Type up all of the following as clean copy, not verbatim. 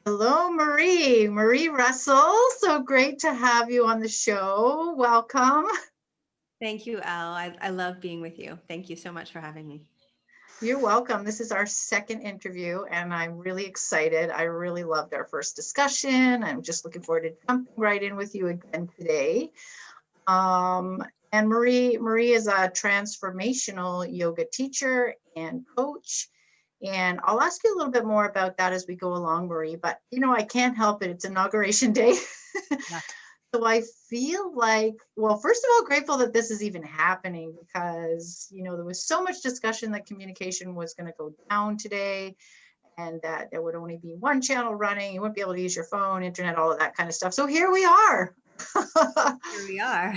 Hello, Marie Russel. So great to have you on the show. Welcome. Thank you, Elle. I love being with you. Thank you so much for having me. You're welcome. This is our second interview, and I'm really excited. I really loved our first discussion. I'm just looking forward to jumping right in with you again today. And Marie is a transformational yoga teacher and coach. And I'll ask you a little bit more about that as we go along, Marie. But I can't help it. It's inauguration day. Yeah. So I feel like, well, first of all, grateful that this is even happening because, there was so much discussion that communication was going to go down today and that there would only be one channel running. You wouldn't be able to use your phone, internet, all of that kind of stuff. So here we are. Here we are.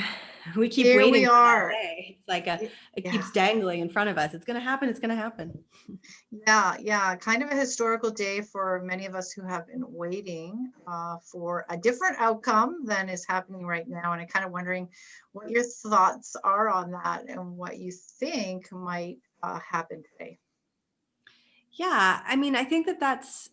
We keep Here we waiting for that are. day. It's like it Yeah. keeps dangling in front of us. It's going to happen. It's going to happen. Yeah. Kind of a historical day for many of us who have been waiting for a different outcome than is happening right now. And I'm kind of wondering what your thoughts are on that and what you think might happen today. Yeah. I mean, I think that's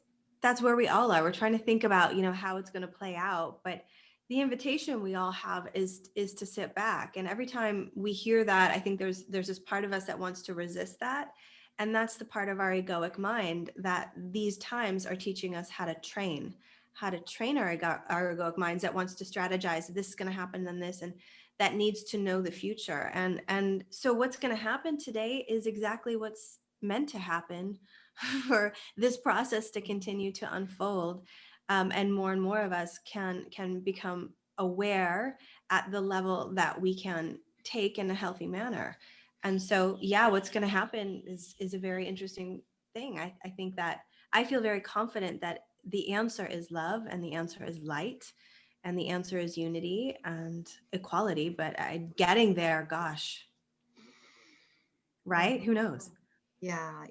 where we all are. We're trying to think about, how it's going to play out. But the invitation we all have is to sit back. And every time we hear that, I think there's this part of us that wants to resist that. And that's the part of our egoic mind that these times are teaching us how to train our egoic minds that wants to strategize. This is going to happen, then this, and that needs to know the future. And so what's going to happen today is exactly what's meant to happen for this process to continue to unfold, and more of us can become aware at the level that we can take in a healthy manner. And so, yeah, what's going to happen is a very interesting thing. I think that I feel very confident that the answer is love, and the answer is light, and the answer is unity and equality. But getting there, gosh, right? Who knows? Yeah.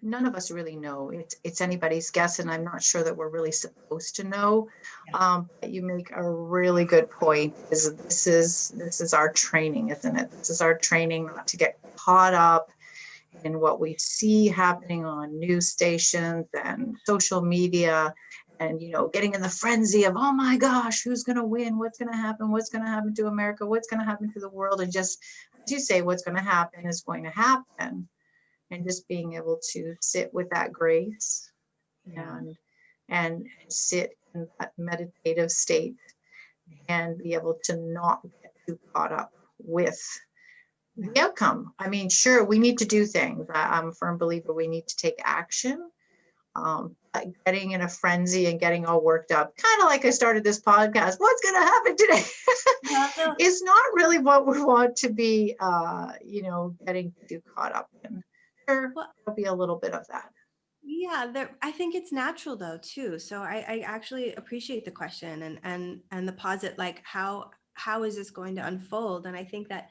None of us really know. It's anybody's guess, and I'm not sure that we're really supposed to know. But you make a really good point. This is our training, isn't it? This is our training not to get caught up in what we see happening on news stations and social media, and getting in the frenzy of, oh my gosh, who's going to win? What's going to happen? What's going to happen to America? What's going to happen to the world? And just as you say, what's going to happen is going to happen. And just being able to sit with that grace and sit in that meditative state and be able to not get too caught up with the outcome. I mean, sure, we need to do things. I'm a firm believer we need to take action. But getting in a frenzy and getting all worked up, kind of like I started this podcast, what's going to happen today? It's not really what we want to be, getting too caught up in. Sure, there'll be a little bit of that. Yeah, I think it's natural though too. So I actually appreciate the question and the posit, like how is this going to unfold? And I think that,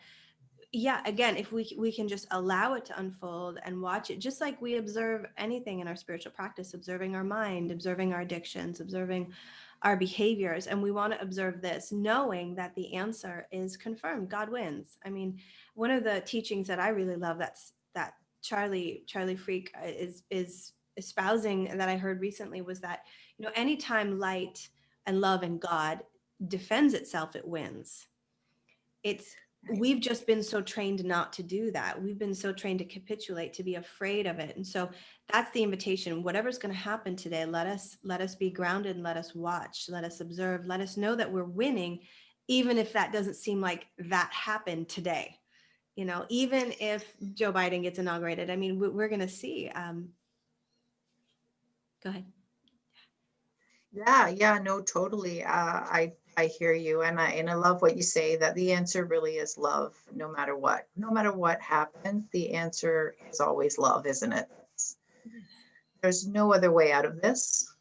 yeah, again, if we can just allow it to unfold and watch it, just like we observe anything in our spiritual practice, observing our mind, observing our addictions, observing our behaviors, and we want to observe this, knowing that the answer is confirmed. God wins. I mean, one of the teachings that I really love that Charlie Freak is espousing that I heard recently was that, anytime light and love and God defends itself, it wins. We've just been so trained not to do that. We've been so trained to capitulate, to be afraid of it. And so that's the invitation. Whatever's going to happen today, let us be grounded and let us watch, let us observe, let us know that we're winning, even if that doesn't seem like that happened today. Even if Joe Biden gets inaugurated, I mean, we're going to see. Go ahead. Yeah, no, totally. I hear you, and I love what you say, that the answer really is love, no matter what. No matter what happens, the answer is always love, isn't it? There's no other way out of this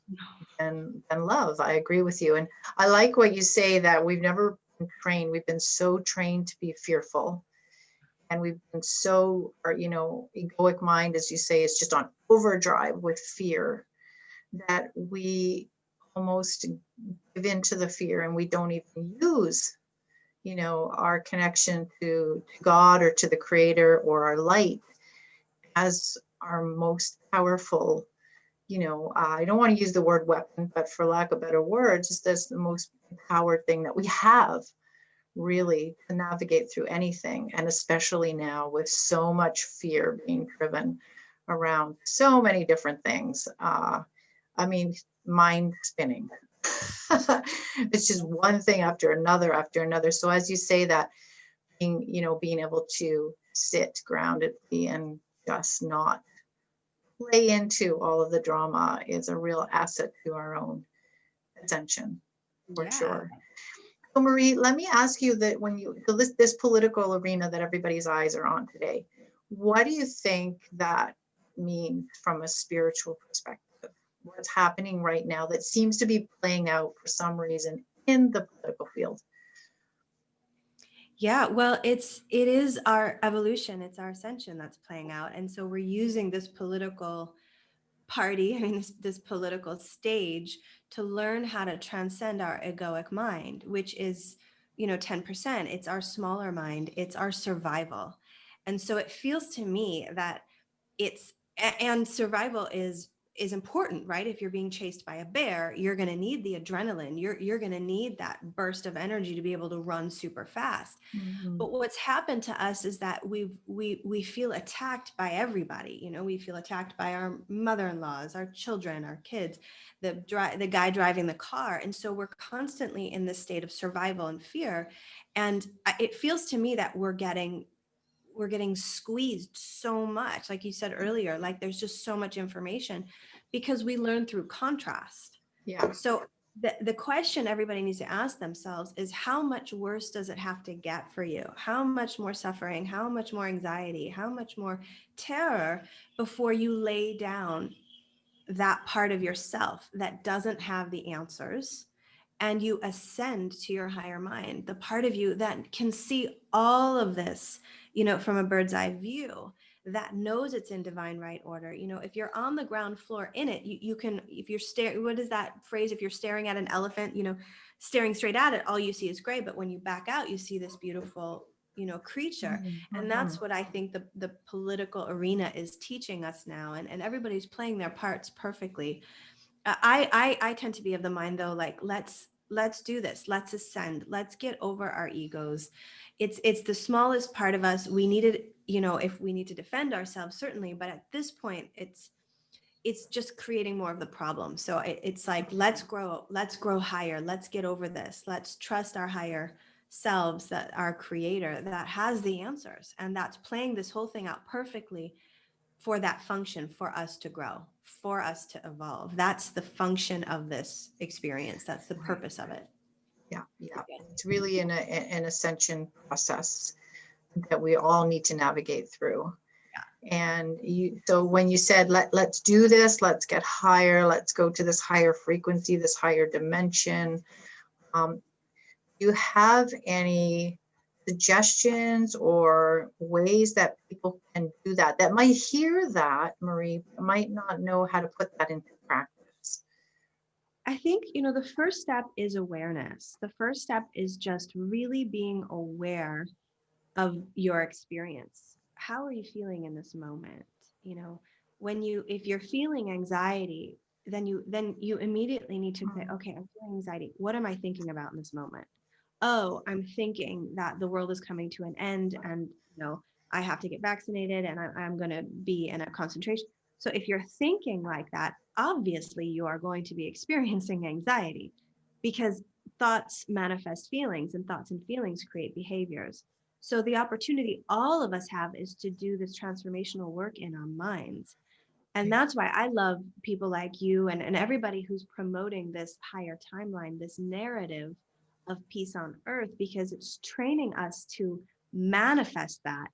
than love. I agree with you, and I like what you say, that we've never been trained. We've been so trained to be fearful, and we've been so, egoic mind, as you say, is just on overdrive with fear, that we almost give into the fear, and we don't even use our connection to God or to the creator or our light as our most powerful I don't want to use the word weapon, but for lack of better words, it's this the most empowered thing that we have really to navigate through anything. And especially now with so much fear being driven around so many different things. I mean, mind spinning. It's just one thing after another after another. So as you say that, being able to sit groundedly and just not play into all of the drama is a real asset to our own ascension, for Yeah. sure. So Marie, let me ask you that so this political arena that everybody's eyes are on today, what do you think that means from a spiritual perspective? What's happening right now that seems to be playing out for some reason in the political field? Yeah, well, it is our evolution, it's our ascension that's playing out. And so we're using this political party, I mean, this political stage to learn how to transcend our egoic mind, which is, 10%. It's our smaller mind, it's our survival. And so it feels to me that and survival is important, right? If you're being chased by a bear, you're going to need the adrenaline. You're going to need that burst of energy to be able to run super fast. Mhm. But what's happened to us is that we feel attacked by everybody. We feel attacked by our mother-in-laws, our children, our kids, the guy driving the car, and so we're constantly in this state of survival and fear. And it feels to me that we're getting squeezed so much, like you said earlier. Like there's just so much information because we learn through contrast. Yeah. So the question everybody needs to ask themselves is, how much worse does it have to get for you? How much more suffering, how much more anxiety, how much more terror before you lay down that part of yourself that doesn't have the answers, and you ascend to your higher mind, the part of you that can see all of this, from a bird's eye view, that knows it's in divine right order. If you're on the ground floor in it, you can, if you're staring, what is that phrase? If you're staring at an elephant, staring straight at it, all you see is gray. But when you back out, you see this beautiful, creature. And that's Mhm. what I think the political arena is teaching us now. And everybody's playing their parts perfectly. I tend to be of the mind, though, like, let's do this. Let's ascend. Let's get over our egos. It's the smallest part of us. We need it, if we need to defend ourselves, certainly. But at this point, it's just creating more of the problem. So it's like, let's grow higher. Let's get over this. Let's trust our higher selves, that our creator that has the answers, and that's playing this whole thing out perfectly for that function, for us to grow, for us to evolve. That's the function of this experience. That's the Right. purpose of it. Yeah. Yeah. It's really an ascension process that we all need to navigate through. And so when you said, let's do this, let's get higher, let's go to this higher frequency, this higher dimension. Do you have any suggestions or ways that people can do that, that might hear that, Marie, but might not know how to put that into practice? I think, the first step is awareness. The first step is just really being aware of your experience. How are you feeling in this moment? You know, if you're feeling anxiety, then you immediately need to say, Mm, okay, I'm feeling anxiety. What am I thinking about in this moment? Oh, I'm thinking that the world is coming to an end, and I have to get vaccinated, and I'm going to be in a concentration. So if you're thinking like that, obviously you are going to be experiencing anxiety, because thoughts manifest feelings, and thoughts and feelings create behaviors. So the opportunity all of us have is to do this transformational work in our minds. And that's why I love people like you, and everybody who's promoting this higher timeline, this narrative of peace on earth, because it's training us to manifest that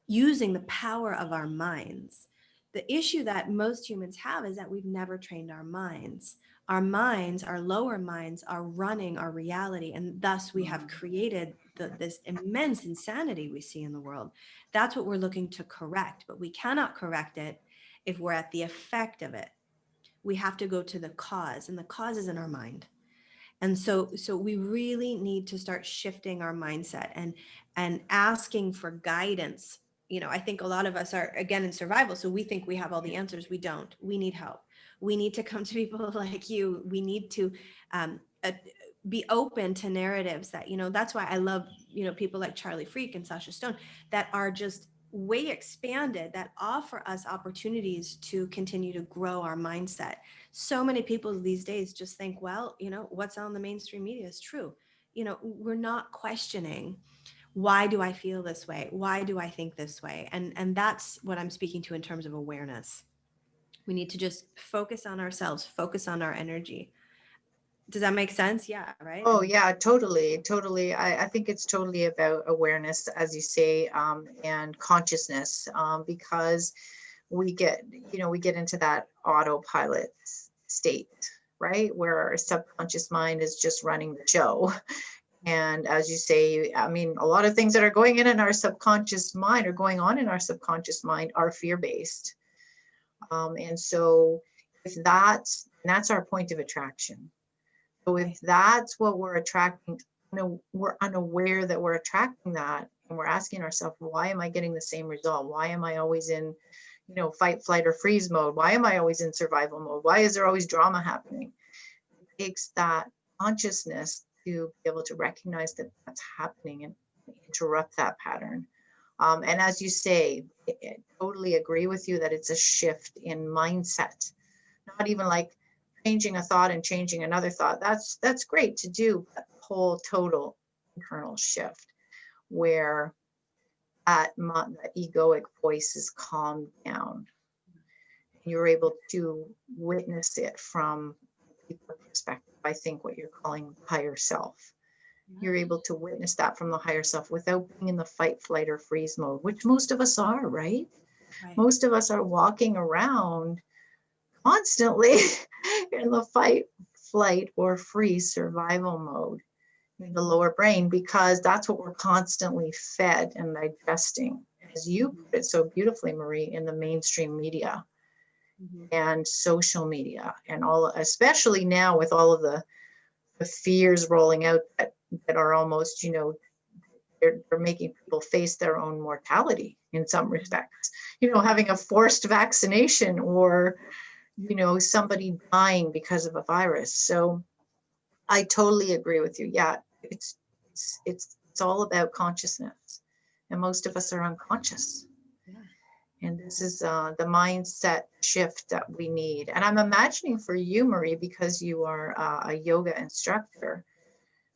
using the power of our minds. The issue that most humans have is that we've never trained our minds. Our minds, our lower minds, are running our reality, and thus we have created this immense insanity we see in the world. That's what we're looking to correct, but we cannot correct it if we're at the effect of it. We have to go to the cause, and the cause is in our mind. And so we really need to start shifting our mindset and asking for guidance I think a lot of us are, again, in survival. So we think we have all the answers. We don't. We need help. We need to come to people like you. We need to be open to narratives that, that's why I love, people like Charlie Freak and Sasha Stone that are just way expanded, that offer us opportunities to continue to grow our mindset. So many people these days just think, well, what's on the mainstream media is true. We're not questioning, why do I feel this way? Why do I think this way? And that's what I'm speaking to in terms of awareness. We need to just focus on ourselves, focus on our energy. Does that make sense? Yeah, right? Oh yeah, totally, totally. I think it's totally about awareness, as you say, and consciousness, because we get, we get into that autopilot state, right? Where our subconscious mind is just running the show. And as you say, I mean, a lot of things that are going in our subconscious mind or going on in our subconscious mind are fear-based. And so if that's our point of attraction. So if that's what we're attracting, we're unaware that we're attracting that, and we're asking ourselves, why am I getting the same result? Why am I always in, fight, flight, or freeze mode? Why am I always in survival mode? Why is there always drama happening? It takes that consciousness to be able to recognize that that's happening and interrupt that pattern. And as you say, I totally agree with you that it's a shift in mindset, not even like changing a thought and changing another thought. That's great to do, but the whole total internal shift where that egoic voice is calmed down. You're able to witness it from a deeper perspective. I think what you're calling higher self. You're able to witness that from the higher self without being in the fight, flight, or freeze mode, which most of us are, right? Most of us are walking around constantly in the fight, flight, or freeze survival mode in the lower brain, because that's what we're constantly fed and digesting, as you put it so beautifully, Marie, in the mainstream media and social media, and all, especially now with all of the fears rolling out that are almost, they're making people face their own mortality in some respects, having a forced vaccination, or somebody dying because of a virus. So I totally agree with you. Yeah, it's all about consciousness, and most of us are unconscious. And this is the mindset shift that we need. And I'm imagining for you, Marie, because you are a yoga instructor,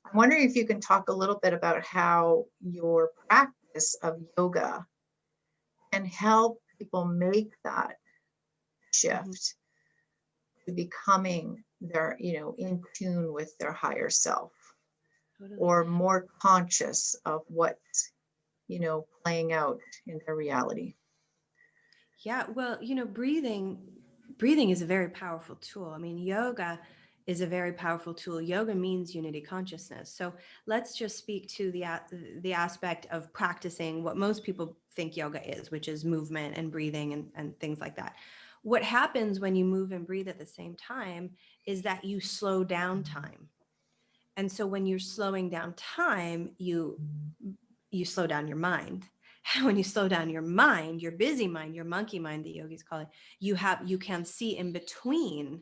I'm wondering if you can talk a little bit about how your practice of yoga can help people make that shift to becoming their, in tune with their higher self, or more conscious of what's, playing out in their reality. Yeah, well, breathing is a very powerful tool. I mean, yoga is a very powerful tool. Yoga means unity consciousness. So let's just speak to the aspect of practicing what most people think yoga is, which is movement and breathing and things like that. What happens when you move and breathe at the same time is that you slow down time. And so when you're slowing down time, you slow down your mind. When you slow down your mind, your busy mind, your monkey mind, the yogis call it, you can see in between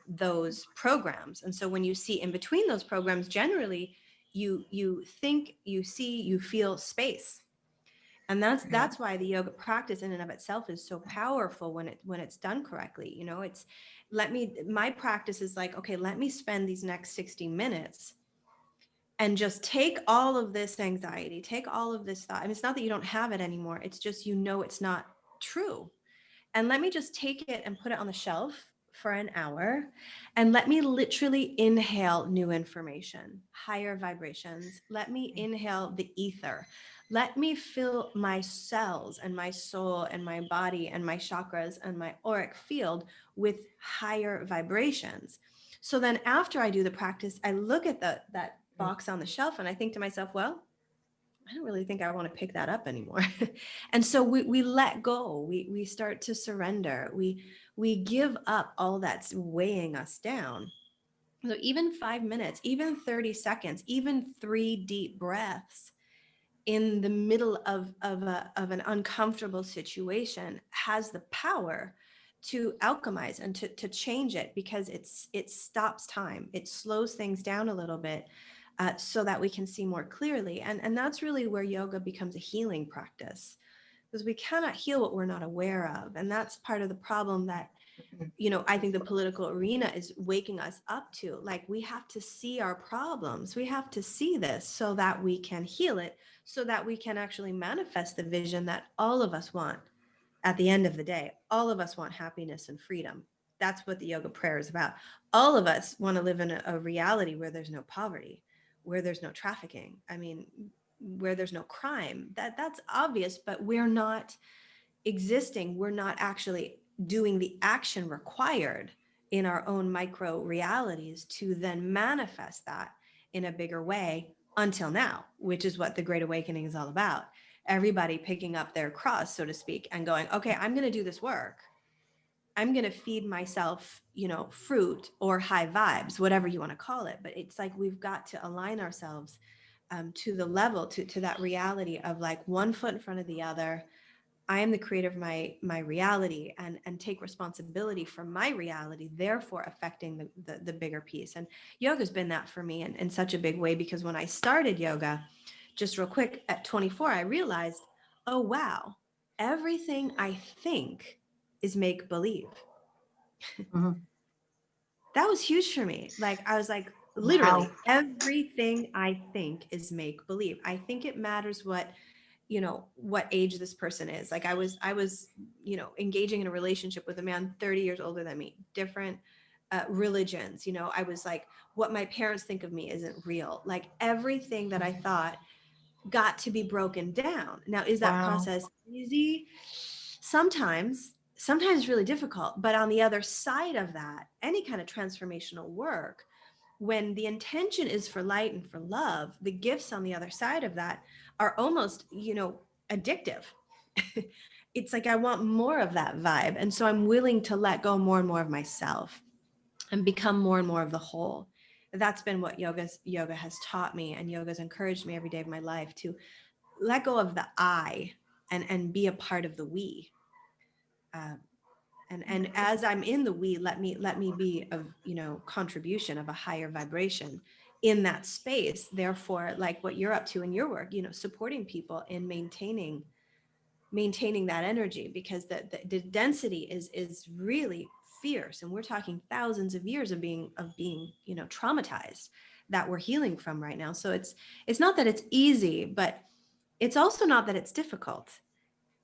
those programs. And so when you see in between those programs, generally you think, you see, you feel space. And that's why the yoga practice in and of itself is so powerful when it's done correctly. It's my practice is like, okay, let me spend these next 60 minutes and just take all of this anxiety, take all of this thought. I mean, it's not that you don't have it anymore. It's just, it's not true. And let me just take it and put it on the shelf for an hour. And let me literally inhale new information, higher vibrations. Let me inhale the ether. Let me fill my cells and my soul and my body and my chakras and my auric field with higher vibrations. So then after I do the practice, I look at that box on the shelf and I think to myself, well, I don't really think I want to pick that up anymore. And so we let go. We start to surrender. We give up all that's weighing us down. So even 5 minutes, even 30 seconds, even 3 deep breaths in the middle of an uncomfortable situation has the power to alchemize and to change it, because it stops time, it slows things down a little bit, so that we can see more clearly. And that's really where yoga becomes a healing practice, because we cannot heal what we're not aware of. And that's part of the problem that, I think the political arena is waking us up to. Like, we have to see our problems. We have to see this so that we can heal it, so that we can actually manifest the vision that all of us want at the end of the day. All of us want happiness and freedom. That's what the yoga prayer is about. All of us want to live in a reality where there's no poverty, where there's no trafficking. I mean, where there's no crime. That's obvious, but we're not existing. We're not actually doing the action required in our own micro realities to then manifest that in a bigger way until now, which is what the Great Awakening is all about. Everybody picking up their cross, so to speak, and going, okay, I'm going to do this work. I'm going to feed myself, fruit or high vibes, whatever you want to call it. But it's like, we've got to align ourselves to the level, to that reality of like one foot in front of the other. I am the creator of my reality, and take responsibility for my reality, therefore affecting the bigger piece. And yoga's been that for me in such a big way, because when I started yoga, just real quick, at 24, I realized, oh, wow, everything I think is make believe. Mhm. That was huge for me. Like, I was like, literally, Wow. everything I think is make believe. I think it matters what age this person is. Like, I was engaging in a relationship with a man 30 years older than me, different religions. I was like, what my parents think of me isn't real. Like, everything that I thought got to be broken down. Now, is that Wow. process easy? Sometimes really difficult. But on the other side of that, any kind of transformational work, when the intention is for light and for love, the gifts on the other side of that are almost, addictive. It's like, I want more of that vibe. And so I'm willing to let go more and more of myself and become more and more of the whole. That's been what yoga has taught me, and yoga's encouraged me every day of my life to let go of the I and be a part of the we. Um, and as I'm in the we, let me be of contribution of a higher vibration in that space. Therefore, like what you're up to in your work, supporting people in maintaining that energy, because the density is really fierce, and we're talking thousands of years of being traumatized that we're healing from right now. So it's not that it's easy, but it's also not that it's difficult.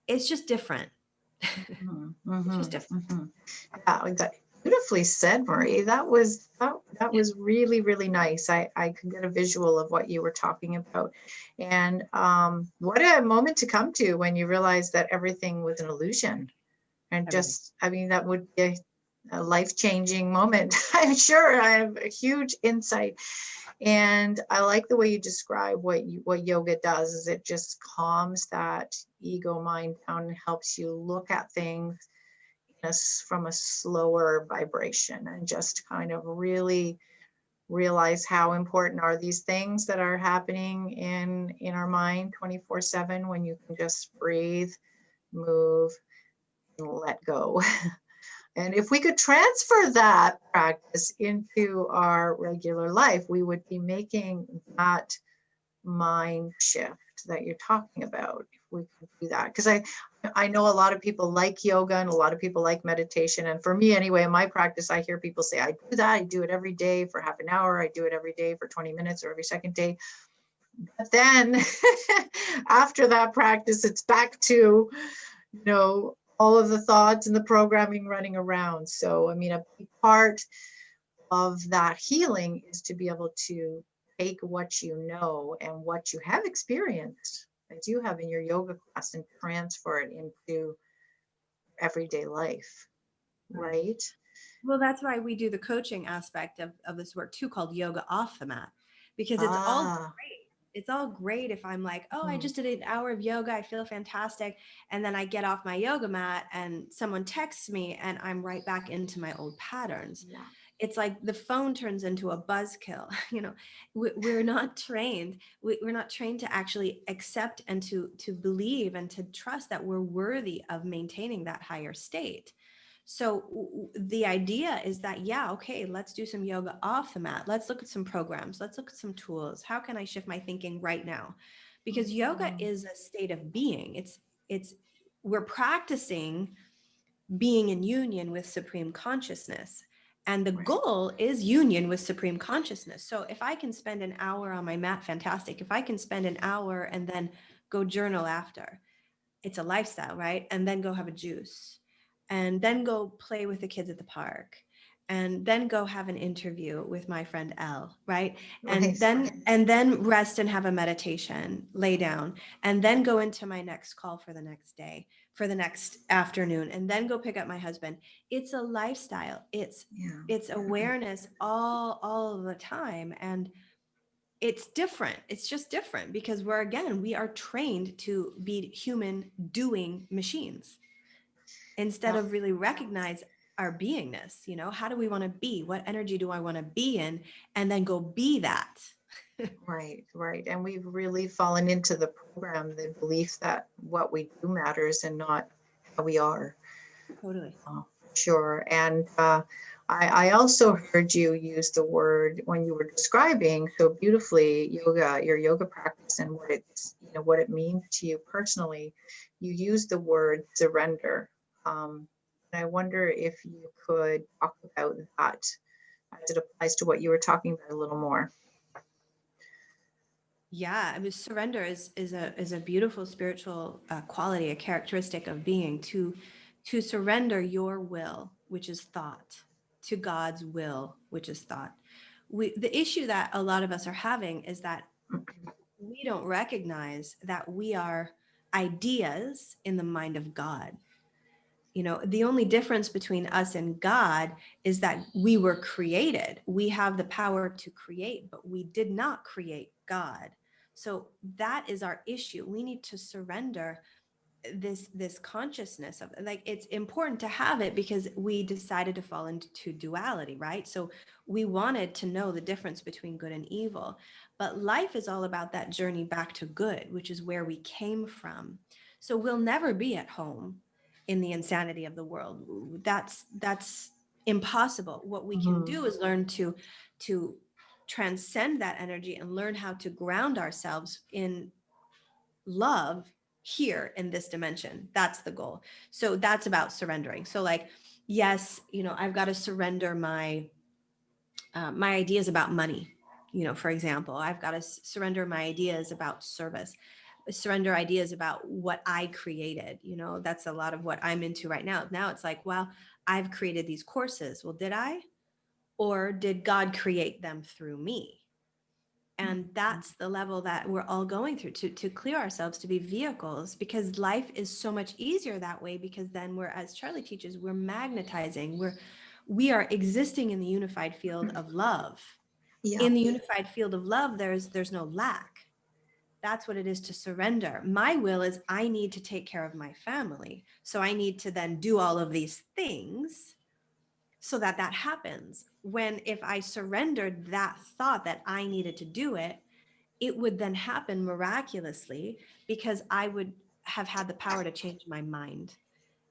It's just different. Mhm, It's just mhm, different. mhm. Yeah, beautifully said, Marie. That was really, really nice. I could get a visual of what you were talking about. And what a moment to come to when you realize that everything was an illusion. And Everything. just, I mean, that would be a life-changing moment. I'm sure I have a huge insight. And I like the way you describe what yoga does is it just calms that ego mind down and helps you look at things from a slower vibration and just kind of really realize how important are these things that are happening in our mind 24/7 when you can just breathe, move, and let go. And if we could transfer that practice into our regular life, we would be making that mind shift that you're talking about. If we could do that, because I know a lot of people like yoga and a lot of people like meditation. And for me anyway, in my practice, I hear people say, I do that. I do it every day for half an hour. I do it every day for 20 minutes or every second day. But then after that practice, it's back to, all of the thoughts and the programming running around. So, I mean, a big part of that healing is to be able to take what you know and what you have experienced as you have in your yoga class and transfer it into everyday life, Right. right? Well, that's why we do the coaching aspect of this work too, called yoga off the mat, because it's all Ah, great. It's all great if I'm like, oh, I mhm, just did an hour of yoga, I feel fantastic. And then I get off my yoga mat and someone texts me and I'm right back into my old patterns. yeah. It's like the phone turns into a buzzkill. We're not trained. We're not trained to actually accept and to believe and to trust that we're worthy of maintaining that higher state. So the idea is that, yeah, okay, let's do some yoga off the mat. Let's look at some programs. Let's look at some tools. How can I shift my thinking right now? Because yoga Mhm. is a state of being. It's we're practicing being in union with supreme consciousness. And the Right. goal is union with supreme consciousness. So if I can spend an hour on my mat, fantastic. If I can spend an hour and then go journal after, it's a lifestyle, right? And then go have a juice and then go play with the kids at the park and then go have an interview with my friend Elle, right? And Right. then rest and have a meditation, lay down, and then go into my next call for the next day, for the next afternoon, and then go pick up my husband. It's a lifestyle. Yeah. It's awareness all of the time. And it's different. It's just different because we are trained to be human doing machines instead Yeah. of really recognize our beingness. How do we want to be? What energy do I want to be in? And then go be that. Right, right. And we've really fallen into the program, the belief that what we do matters and not how we are. Totally. Sure. And I also heard you use the word when you were describing so beautifully yoga, your yoga practice and what what it means to you personally. You used the word surrender. And I wonder if you could talk about that as it applies to what you were talking about a little more. Yeah, I mean, surrender is a beautiful spiritual quality, a characteristic of being, to surrender your will, which is thought, to God's will, which is thought. The issue that a lot of us are having is that we don't recognize that we are ideas in the mind of God. The only difference between us and God is that we were created. We have the power to create, but we did not create God. So that is our issue. We need to surrender this consciousness of, like, it's important to have it because we decided to fall into duality, right? So we wanted to know the difference between good and evil, but life is all about that journey back to good, which is where we came from. So we'll never be at home in the insanity of the world. That's impossible. What we can Mhm. do is learn to transcend that energy and learn how to ground ourselves in love here in this dimension. That's the goal. So that's about surrendering. So, like, yes, I've got to surrender my ideas about money. For example, I've got to surrender my ideas about service, surrender ideas about what I created. That's a lot of what I'm into right now. Now it's like, well, I've created these courses. Well, did I? Or did God create them through me? And that's the level that we're all going through, to clear ourselves, to be vehicles, because life is so much easier that way, because then we're, as Charlie teaches, we're magnetizing, we are existing in the unified field of love. Yeah. In the unified field of love, there's no lack. That's what it is to surrender. My will is, I need to take care of my family, so I need to then do all of these things so that happens. When, if I surrendered that thought that I needed to do it, it would then happen miraculously, because I would have had the power to change my mind.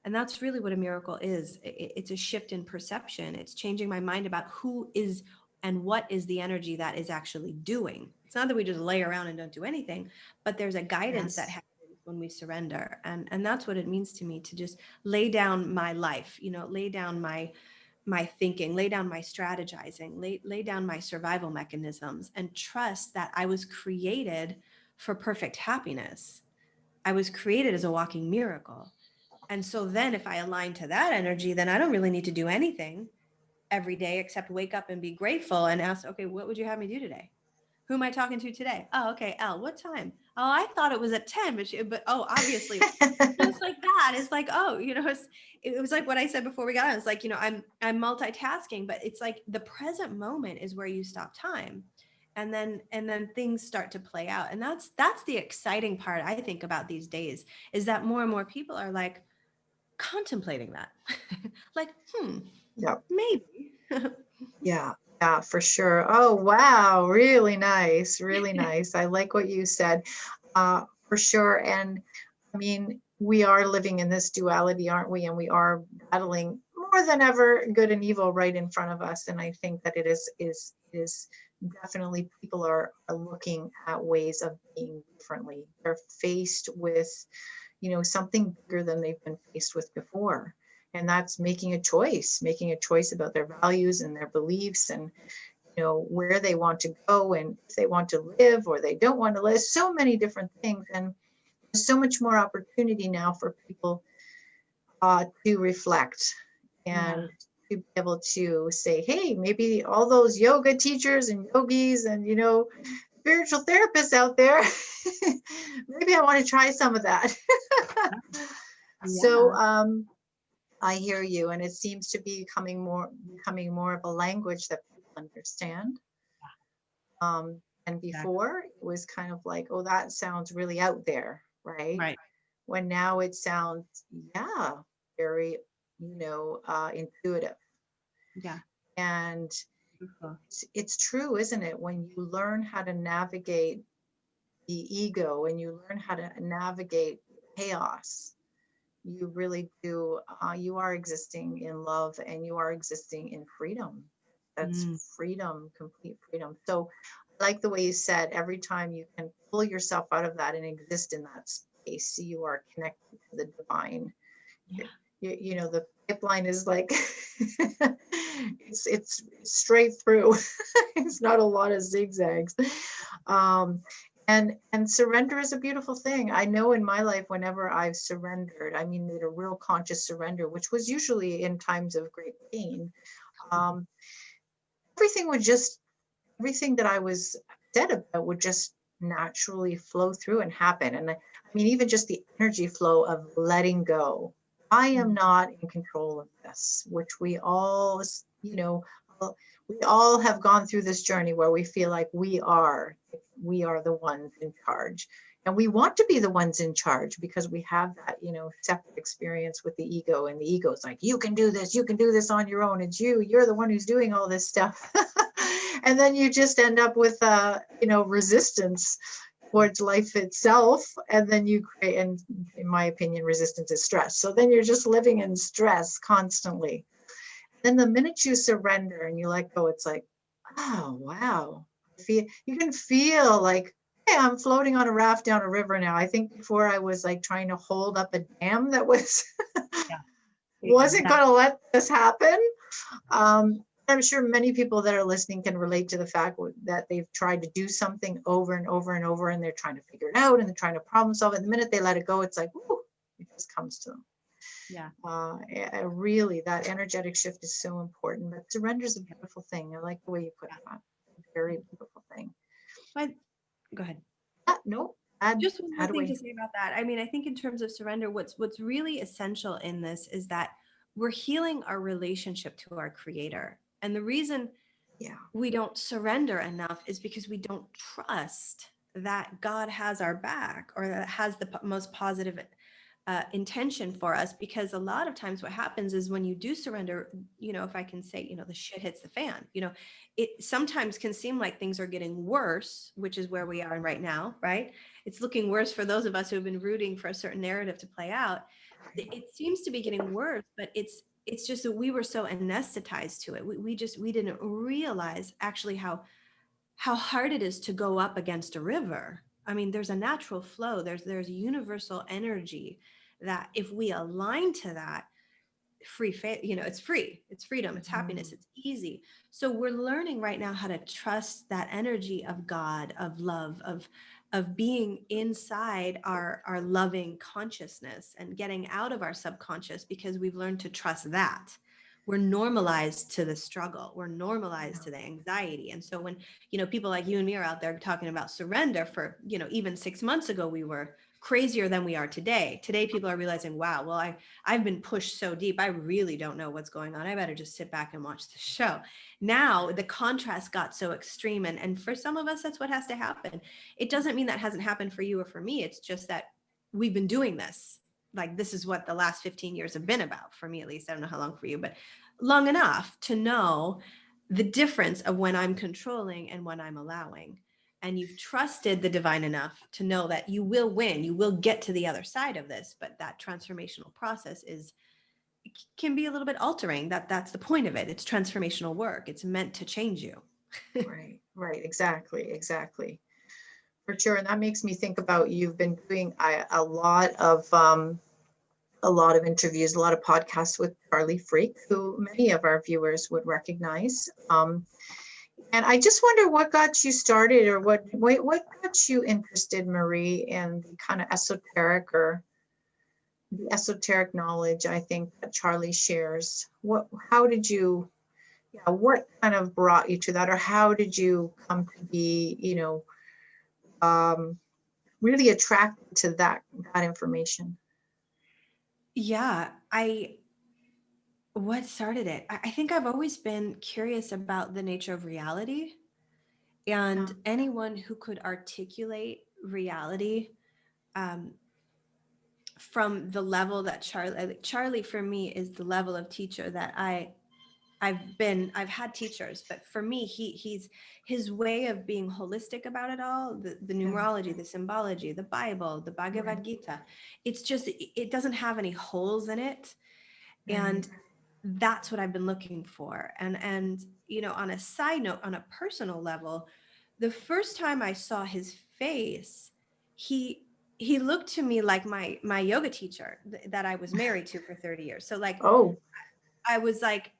And that's really what a miracle is. It's a shift in perception. It's changing my mind about who is and what is the energy that is actually doing. It's not that we just lay around and don't do anything, but there's a guidance that Yes. happens when we surrender. And that's what it means to me, to just lay down my life, lay down my thinking, lay down my strategizing, lay down my survival mechanisms, and trust that I was created for perfect happiness. I was created as a walking miracle. And so then if I align to that energy, then I don't really need to do anything every day except wake up and be grateful and ask, okay, what would you have me do today? Who am I talking to today? Oh, okay, Elle, what time? Oh, I thought it was at 10, but oh, obviously, just like that. It's like, oh, it was like what I said before we got on. It's like, I'm multitasking, but it's like the present moment is where you stop time. And then things start to play out. And that's the exciting part, I think, about these days, is that more and more people are contemplating that. Like, Yeah. maybe. Yeah, yeah, for sure. Oh, wow. Really nice. Really nice. I like what you said. For sure. And I mean, we are living in this duality, aren't we? And we are battling more than ever good and evil right in front of us. And I think that it is definitely people are looking at ways of being differently. They're faced with, something bigger than they've been faced with before. And that's making a choice about their values and their beliefs and, where they want to go and if they want to live or they don't want to live, so many different things. And there's so much more opportunity now for people to reflect Yeah. and to be able to say, hey, maybe all those yoga teachers and yogis and, spiritual therapists out there, maybe I want to try some of that. So Yeah. I hear you, and it seems to be becoming more of a language that people understand. And Exactly. before it was kind of like, oh, that sounds really out there, right? Right. When now it sounds, yeah, very, intuitive. Yeah. And Beautiful. it's true, isn't it? When you learn how to navigate the ego and you learn how to navigate chaos, you really do, you are existing in love and you are existing in freedom. That's Mm, freedom, complete freedom. So I like the way you said, every time you can pull yourself out of that and exist in that space, you are connected to the divine. yeah. The pipeline is like it's straight through. It's not a lot of zigzags. um and surrender is a beautiful thing. I know in my life, whenever I've surrendered, I mean, made a real conscious surrender, which was usually in times of great pain. um everything would just everything that I was upset about would just naturally flow through and happen. And I mean, even just the energy flow of letting go. I am Mm, not in control of this, which uh, we all have gone through this journey where we feel like we are the ones in charge. And we want to be the ones in charge because we have that, separate experience with the ego. And the ego is like, you can do this on your own. You're the one who's doing all this stuff. And then you just end up with resistance towards life itself. And then you create, and in my opinion, resistance is stress. So then you're just living in stress constantly. Then the minute you surrender and you let go, it's like, oh wow. You can feel like, hey, I'm floating on a raft down a river now. I think before I was like trying to hold up a dam that yeah. wasn't Exactly. going to let this happen. I'm sure many people that are listening can relate to the fact that they've tried to do something over and over and over, and they're trying to figure it out and they're trying to problem solve it. And the minute they let it go, it's like, whoo, it just comes to them. Yeah. Really, that energetic shift is so important. But surrender is a Yeah. beautiful thing. I like the way you put that. A very beautiful thing. But go ahead. Yeah, no, Just one more add thing away. to say about that. I mean, I think in terms of surrender, what's really essential in this is that we're healing our relationship to our creator. And the reason Yeah, we don't surrender enough is because we don't trust that God has our back or that has the most positive intention for us. Because a lot of times what happens is when you do surrender, if I can say, the shit hits the fan, it sometimes can seem like things are getting worse, which is where we are right now, right? It's looking worse for those of us who have been rooting for a certain narrative to play out. It seems to be getting worse, but it's just that we were so anesthetized to it. We didn't realize actually how hard it is to go up against a river. I mean, there's a natural flow. There's universal energy that if we align to that, it's free, it's freedom, it's happiness, mhm, it's easy. So we're learning right now how to trust that energy of God, of love, of being inside our loving consciousness and getting out of our subconscious, because we've learned to trust that. We're normalized to the struggle, we're normalized yeah, to the anxiety. And so when people like you and me are out there talking about surrender, for even 6 months ago we were crazier than we are today. Today people are realizing, wow, well, I've been pushed so deep. I really don't know what's going on. I better just sit back and watch the show. Now the contrast got so extreme. And for some of us, that's what has to happen. It doesn't mean that hasn't happened for you or for me. It's just that we've been doing this. Like, this is what the last 15 years have been about, for me at least. I don't know how long for you, but long enough to know the difference of when I'm controlling and when I'm allowing. And you've trusted the divine enough to know that you will win, you will get to the other side of this, but that transformational process can be a little bit altering. That's the point of it. It's transformational work. It's meant to change you. Right, right, exactly. For sure. And that makes me think about, you've been doing a lot of interviews, a lot of podcasts with Charlie Freak, who many of our viewers would recognize. And I just wonder what got you started, or what got you interested, Marie, in the kind of esoteric, or the esoteric knowledge, I think, that Charlie shares. How did you, yeah, what kind of brought you to that, or how did you come to be, really attracted to that information? Yeah, what started it? I think I've always been curious about the nature of reality, Yeah, and anyone who could articulate reality um, from the level that Charlie for me is the level of teacher that I've had teachers, but for me, he's his way of being holistic about it all, the yeah, numerology, the symbology, the Bible, the right, Bhagavad Gita. It's just, it doesn't have any holes in it. right. And that's what I've been looking for. And on a side note, on a personal level, the first time I saw his face, he he looked to me like my yoga teacher that I was married to for 30 years. So like Oh, I was like,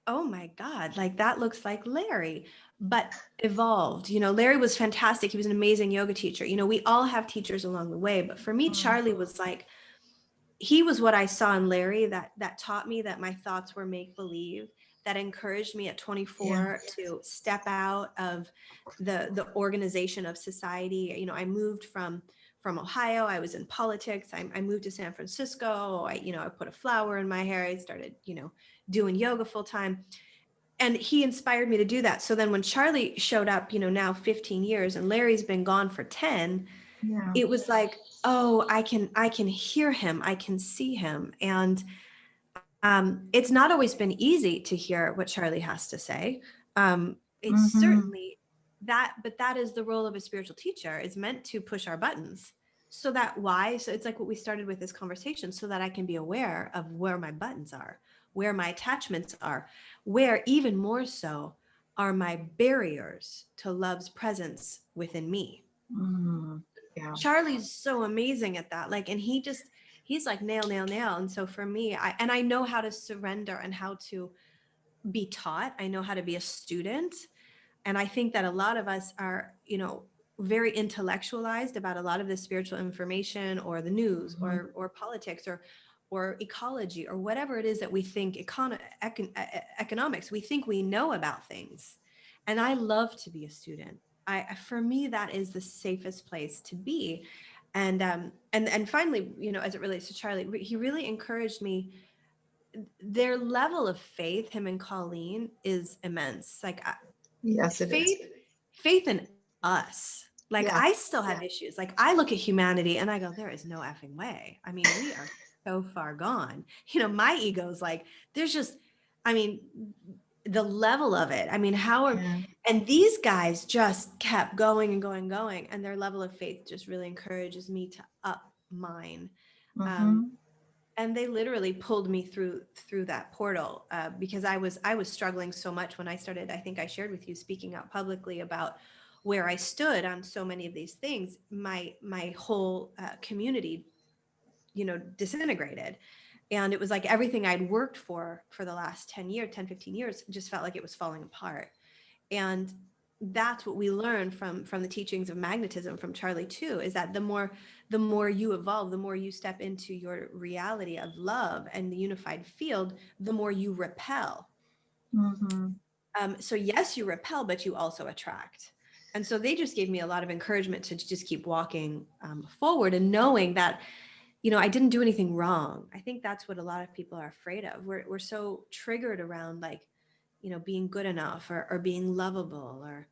oh my God, like that looks like Larry, but evolved. Larry was fantastic. He was an amazing yoga teacher. We all have teachers along the way, but for me, mm, Charlie was like, he was what I saw in Larry that taught me that my thoughts were make believe, that encouraged me at yeah, 24 to step out of the organization of society. I moved from Ohio. I was in politics. I moved to San Francisco. I put a flower in my hair. I started, doing yoga full time. And he inspired me to do that. So then when Charlie showed up, now 15 years and Larry's been gone for 10, yeah, it was like, oh, I can hear him, I can see him. And it's not always been easy to hear what Charlie has to say. It's mm-hmm, certainly but that is the role of a spiritual teacher, is meant to push our buttons. So it's like what we started with this conversation, so that I can be aware of where my buttons are, where my attachments are, where even more so are my barriers to love's presence within me. mm, yeah, Charlie's so amazing at that. Like, and he's like nail, nail, nail. And so for me, I know how to surrender and how to be taught. I know how to be a student. And I think that a lot of us are, very intellectualized about a lot of the spiritual information, or the news, mm-hmm, or politics, or ecology, or whatever it is that we think economics, we think we know about things. And I love to be a student. For me, that is the safest place to be. And finally, as it relates to Charlie, he really encouraged me. Their level of faith, him and Colleen, is immense. Like, yes, it is. faith in us. Like, Yeah, I still have issues. Like, I look at humanity and I go, there is no effing way. I mean, we are so far gone. My ego's like, there's just, I mean, the level of it. I mean, yeah, and these guys just kept going and going and going. And their level of faith just really encourages me to up mine. Um, mm-hmm, and they literally pulled me through that portal, because I was struggling so much when I started. I think I shared with you, speaking out publicly about where I stood on so many of these things. My whole community, disintegrated, and it was like everything I'd worked for the last 10, 15 years just felt like it was falling apart. And that's what we learned from the teachings of magnetism from Charlie too, is that the more you evolve, the more you step into your reality of love and the unified field, the more you repel. mm-hmm, So yes, you repel, but you also attract. And so they just gave me a lot of encouragement to just keep walking forward, and knowing that, I didn't do anything wrong. I think that's what a lot of people are afraid of. We're so triggered around, like, being good enough, or being lovable, or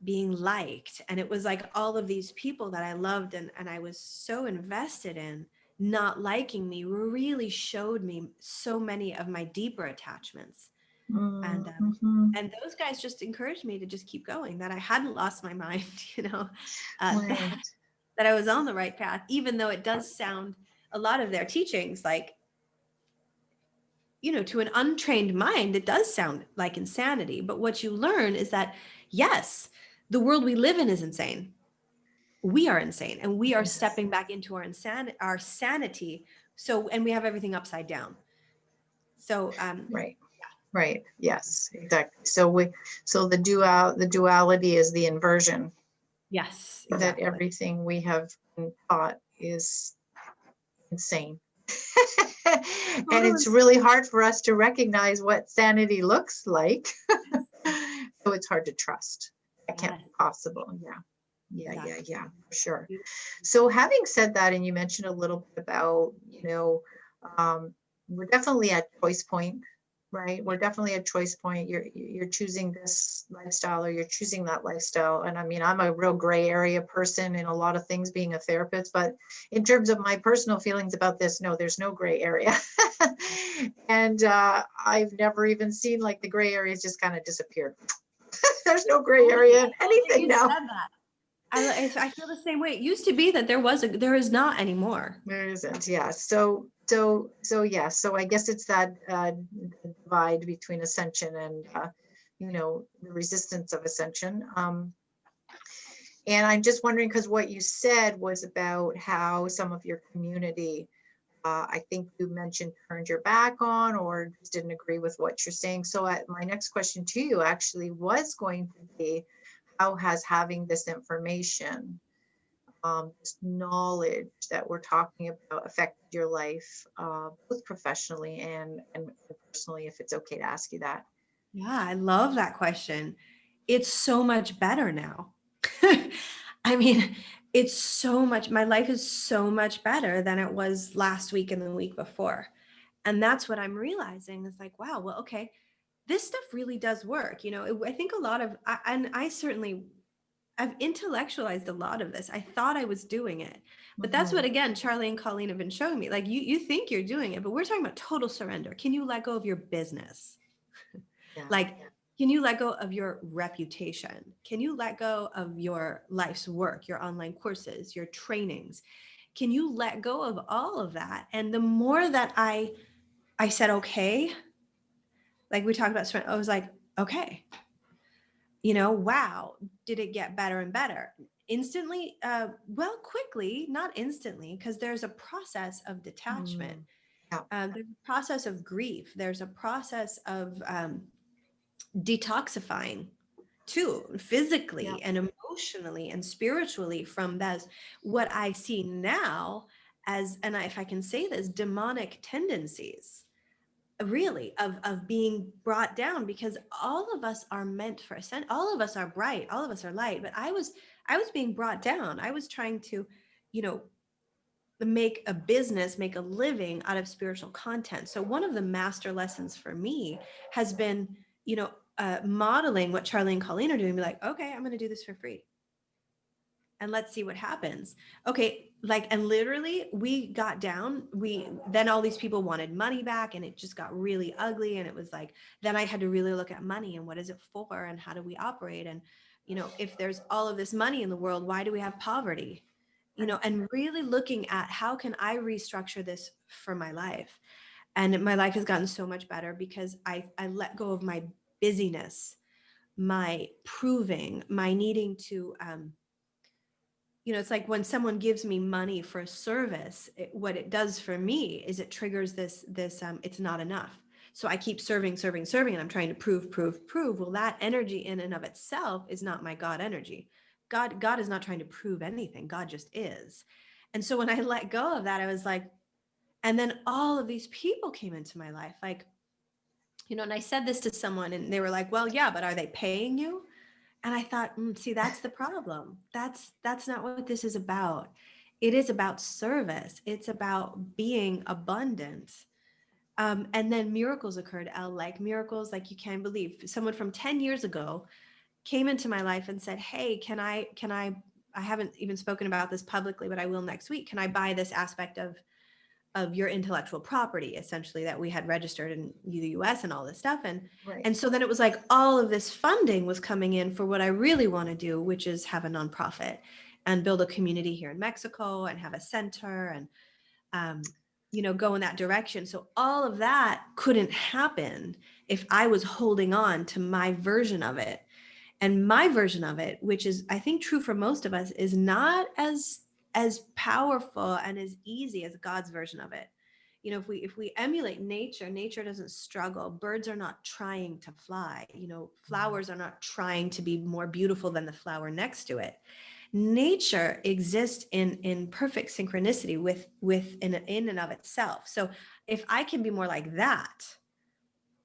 being liked. And it was like all of these people that I loved and I was so invested in, not liking me, really showed me so many of my deeper attachments. And Mhm. and those guys just encouraged me to just keep going, that I hadn't lost my mind, Right. that I was on the right path, even though it does sound, a lot of their teachings, like, to an untrained mind, it does sound like insanity. But what you learn is that, yes, the world we live in is insane. We are insane, and we are Yes. stepping back into our sanity. So, and we have everything upside down. So, Right. Right. Yes, exactly. So the duality is the inversion, yes, that exactly. everything we have been taught is insane. And Total it's really hard for us to recognize what sanity looks like. So it's hard to trust. That can't Yes, be possible. Yeah. Yeah, yeah, exactly. yeah, for sure. So having said that, and you mentioned a little bit about, we're definitely at choice point, right? We're definitely at choice point. You're choosing this lifestyle or you're choosing that lifestyle. And I mean, I'm a real gray area person in a lot of things being a therapist, but in terms of my personal feelings about this, no, there's no gray area. And I've never even seen like the gray areas just kind of disappeared. There's no gray Totally. area I in love that anything you now. said that. I feel the same way. It used to be that there is not anymore. There isn't, yeah. Yeah. So I guess it's that divide between ascension and the resistance of ascension. And I'm just wondering, because what you said was about how some of your community, I think you mentioned, turned your back on or just didn't agree with what you're saying. So my next question to you actually was going to be, how has having this information, this knowledge that we're talking about, affected your life, both professionally and personally, if it's okay to ask you that? Yeah, I love that question. It's so much better now. I mean, it's so much, my life is so much better than it was last week and the week before. And that's what I'm realizing is like, wow, well, okay, this stuff really does work. I think a lot of, and I certainly, I've intellectualized a lot of this. I thought I was doing it, but that's what, Mhm. again, Charlie and Colleen have been showing me. Like, you think you're doing it, but we're talking about total surrender. Can you let go of your business? Yeah. Like, can you let go of your reputation? Can you let go of your life's work, your online courses, your trainings? Can you let go of all of that? And the more that I said, okay, like we talked about, I was like, okay, wow, did it get better and better? Instantly? Well, quickly, not instantly, because there's a process of detachment. Mm. Yeah. There's a process of grief. There's a process of detoxifying too, Yeah. physically and emotionally and spiritually, from those, what I see now as, and if I can say this, demonic tendencies, really, of being brought down, because all of us are meant for ascent. All of us are bright, all of us are light, but I was being brought down. I was trying to, you know make a business, make a living out of spiritual content. So one of the master lessons for me has been, modeling what Charlie and Colleen are doing. Be like, okay, I'm going to do this for free, and let's see what happens. Okay, like, and literally we got down. Then all these people wanted money back, and it just got really ugly. And it was like, then I had to really look at money and what is it for, and how do we operate, and if there's all of this money in the world, why do we have poverty? And really looking at how can I restructure this for my life. And my life has gotten so much better because I let go of my busyness, my proving, my needing to, it's like when someone gives me money for a service, what it does for me is it triggers this it's not enough. So I keep serving, serving, serving, and I'm trying to prove, prove, prove. Well, that energy in and of itself is not my God energy. God is not trying to prove anything. God just is. And so when I let go of that, I was like, and then all of these people came into my life, like, and I said this to someone and they were like, well, yeah, but are they paying you? And I thought, see, that's the problem. That's not what this is about. It is about service. It's about being abundant. And then miracles occurred, like miracles like you can't believe. Someone from 10 years ago came into my life and said, hey, I haven't even spoken about this publicly, but I will next week. Can I buy this aspect of of your intellectual property, essentially, that we had registered in the US and all this stuff. Right. And so then it was like all of this funding was coming in for what I really want to do, which is have a nonprofit and build a community here in Mexico and have a center and, go in that direction. So all of that couldn't happen if I was holding on to my version of it. And my version of it, which is, I think, true for most of us, is not as powerful and as easy as God's version of it. If we emulate nature, nature doesn't struggle. Birds are not trying to fly. Flowers are not trying to be more beautiful than the flower next to it. Nature exists in perfect synchronicity with in and of itself. So if I can be more like that,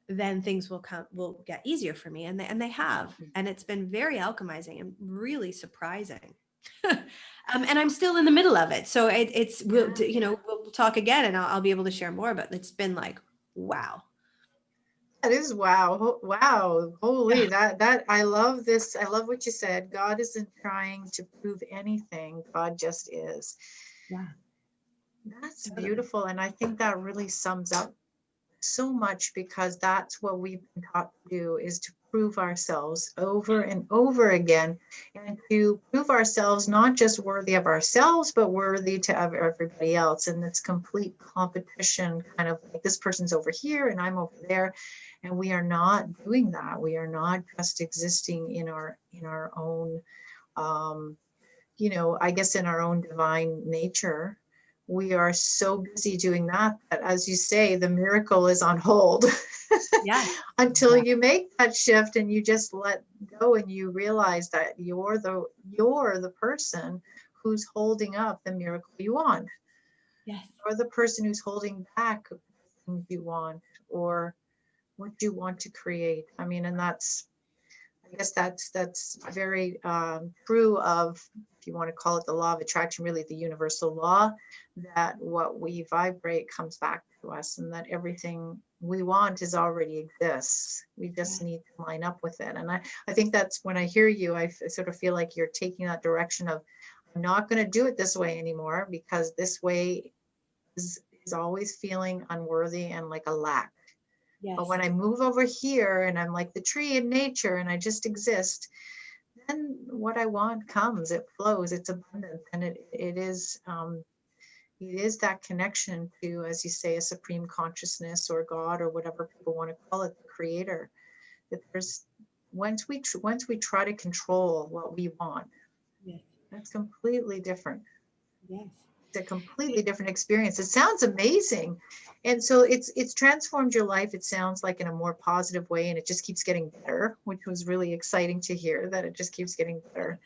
then things will get easier for me, and they have, and it's been very alchemizing and really surprising. And I'm still in the middle of it, so we'll talk again, and I'll be able to share more. But it's been like, wow. That is wow. Wow. Holy, that I love this. I love what you said. God isn't trying to prove anything. God just is. Yeah. That's beautiful. And I think that really sums up so much, because that's what we've been taught to do, is to prove ourselves over and over again, and to prove ourselves not just worthy of ourselves, but worthy to everybody else. And it's complete competition, kind of like this person's over here and I'm over there. And we are not doing that. We are not just existing in our own, I guess in our own divine nature. We are so busy doing that as you say, the miracle is on hold. Yeah. Until you make that shift and you just let go and you realize that you're the person who's holding up the miracle you want. Yes. Or the person who's holding back the things you want, or what you want to create. I mean, and I guess that's very true of, if you want to call it the law of attraction, really the universal law, that what we vibrate comes back to us, and that everything we want is already exists. We just need to line up with it. And I think that's when I hear you, I sort of feel like you're taking that direction of, I'm not going to do it this way anymore, because this way is always feeling unworthy and like a lack. Yes. But when I move over here and I'm like the tree in nature and I just exist, then what I want comes, it flows, it's abundant. And it is that connection to, as you say, a supreme consciousness or God or whatever people want to call it, the creator. That there's, once we try to control what we want, that's completely different. Yes. It's a completely different experience. It sounds amazing. And so it's transformed your life, it sounds like, in a more positive way, and it just keeps getting better, which was really exciting to hear, that it just keeps getting better.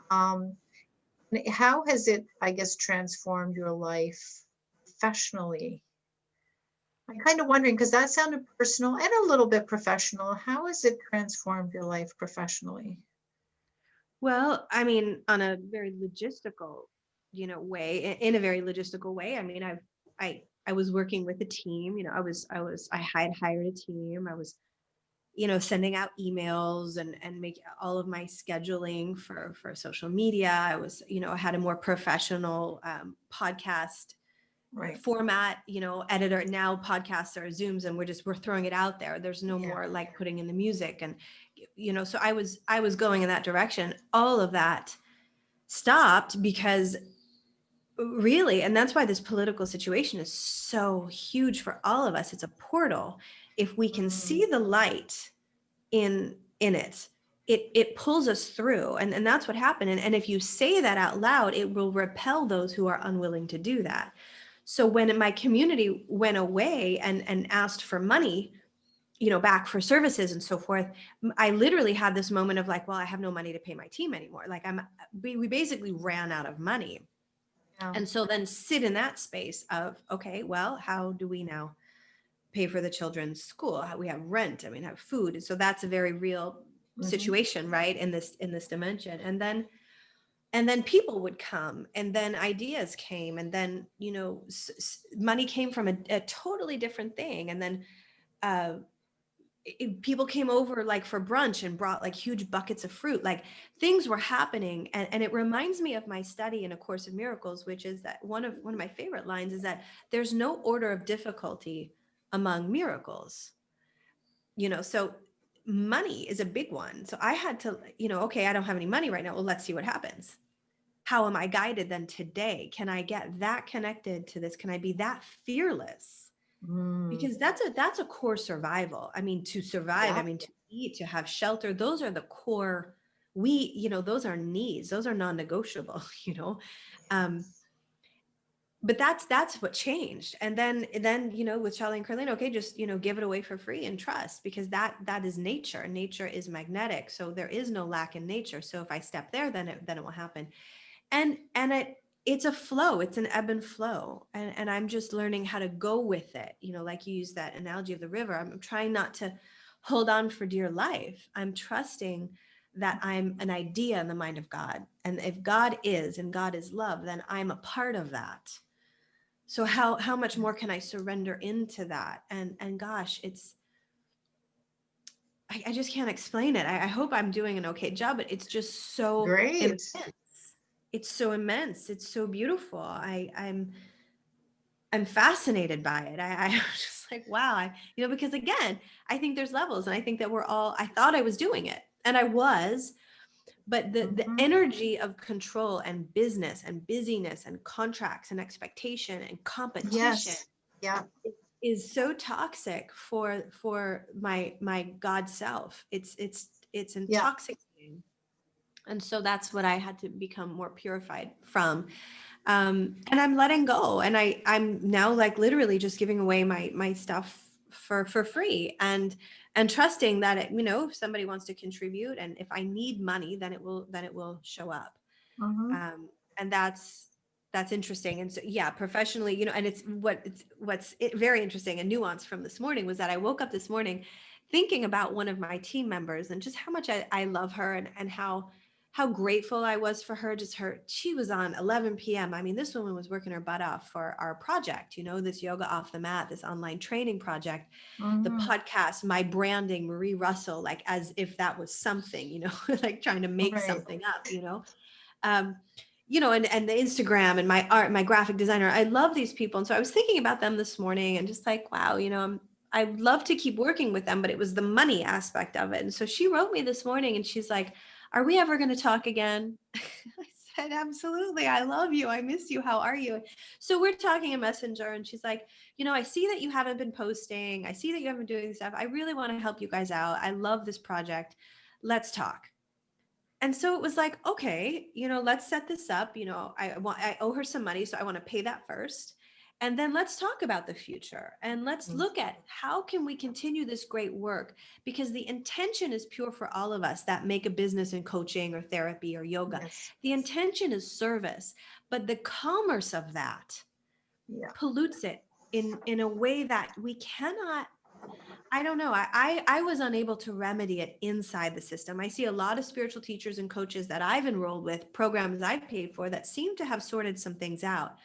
How has it, I guess, transformed your life professionally? I'm kind of wondering, because that sounded personal and a little bit professional. How has it transformed your life professionally? Well, I mean, on a very logistical, way, in a very logistical way. I mean, I was working with a team. I had hired a team. I was, sending out emails and make all of my scheduling for social media. I was, I had a more professional podcast format, editor. Now podcasts are Zooms, and we're throwing it out there. There's no more like putting in the music, and so I was going in that direction. All of that stopped because really, and that's why this political situation is so huge for all of us. It's a portal. If we can see the light in it, it pulls us through, and that's what happened. And if you say that out loud, it will repel those who are unwilling to do that. So when my community went away and asked for money, back for services and so forth, I literally had this moment of like, well, I have no money to pay my team anymore. Like we basically ran out of money. And so then sit in that space of, okay, well, how do we now pay for the children's school? How we have rent, I mean, have food. And so that's a very real situation, right? In this dimension. And then people would come, and then ideas came, and then, money came from a totally different thing. And then people came over like for brunch and brought like huge buckets of fruit. Like things were happening. And it reminds me of my study in A Course of Miracles, which is that one of my favorite lines is that there's no order of difficulty among miracles. So money is a big one. So I had to, okay, I don't have any money right now. Well, let's see what happens. How am I guided then today? Can I get that connected to this? Can I be that fearless? Because that's a core survival. I mean, to survive, Yeah. I mean, to eat, to have shelter, those are the core, those are needs, those are non-negotiable, um, but that's what changed. And then, with Charlie and Carlene, okay, just, give it away for free and trust, because that is nature. Nature is magnetic. So there is no lack in nature. So if I step there, then it will happen. And it's a flow, it's an ebb and flow, and I'm just learning how to go with it. Like you use that analogy of the river, I'm trying not to hold on for dear life. I'm trusting that I'm an idea in the mind of God, and if God is, and God is love, then I'm a part of that. So how much more can I surrender into that? And gosh, I just can't explain it. I hope I'm doing an okay job, but it's just so Great. immense. It's so immense. It's so beautiful. I'm fascinated by it. I'm just like, wow. Because again, I think there's levels, and I think that I thought I was doing it, and I was, but the Mhm. energy of control and business and busyness and contracts and expectation and competition Yes. Yeah. is so toxic for my God self. It's Yeah. intoxicating. And so that's what I had to become more purified from. And I'm letting go, and I'm now like literally just giving away my stuff for free, and trusting that if somebody wants to contribute, and if I need money, then it will show up. Mhm. And that's interesting. And so, yeah, professionally, and very interesting and nuanced from this morning was that I woke up this morning thinking about one of my team members, and just how much I love her, and how grateful I was for her. She was on 11 p.m. I mean, this woman was working her butt off for our project, this yoga off the mat, this online training project, the Mhm. podcast, my branding, Marie Russell, like as if that was something, like trying to make Right. something up, um, and the Instagram, and my art, my graphic designer. I love these people. And so I was thinking about them this morning, and just like, wow, I'd love to keep working with them, but it was the money aspect of it. And so she wrote me this morning, and she's like, are we ever going to talk again? I said, absolutely. I love you. I miss you. How are you? So we're talking a messenger, and she's like, I see that you haven't been posting. I see that you haven't been doing stuff. I really want to help you guys out. I love this project. Let's talk. And so it was like, okay, let's set this up. I owe her some money, so I want to pay that first. And then let's talk about the future, and let's Mm. look at how can we continue this great work, because the intention is pure for all of us that make a business in coaching or therapy or yoga. Yes. The intention is service, but the commerce of that Yeah. pollutes it in a way that we cannot. I don't know. I was unable to remedy it inside the system. I see a lot of spiritual teachers and coaches that I've enrolled with, programs I've paid for, that seem to have sorted some things out.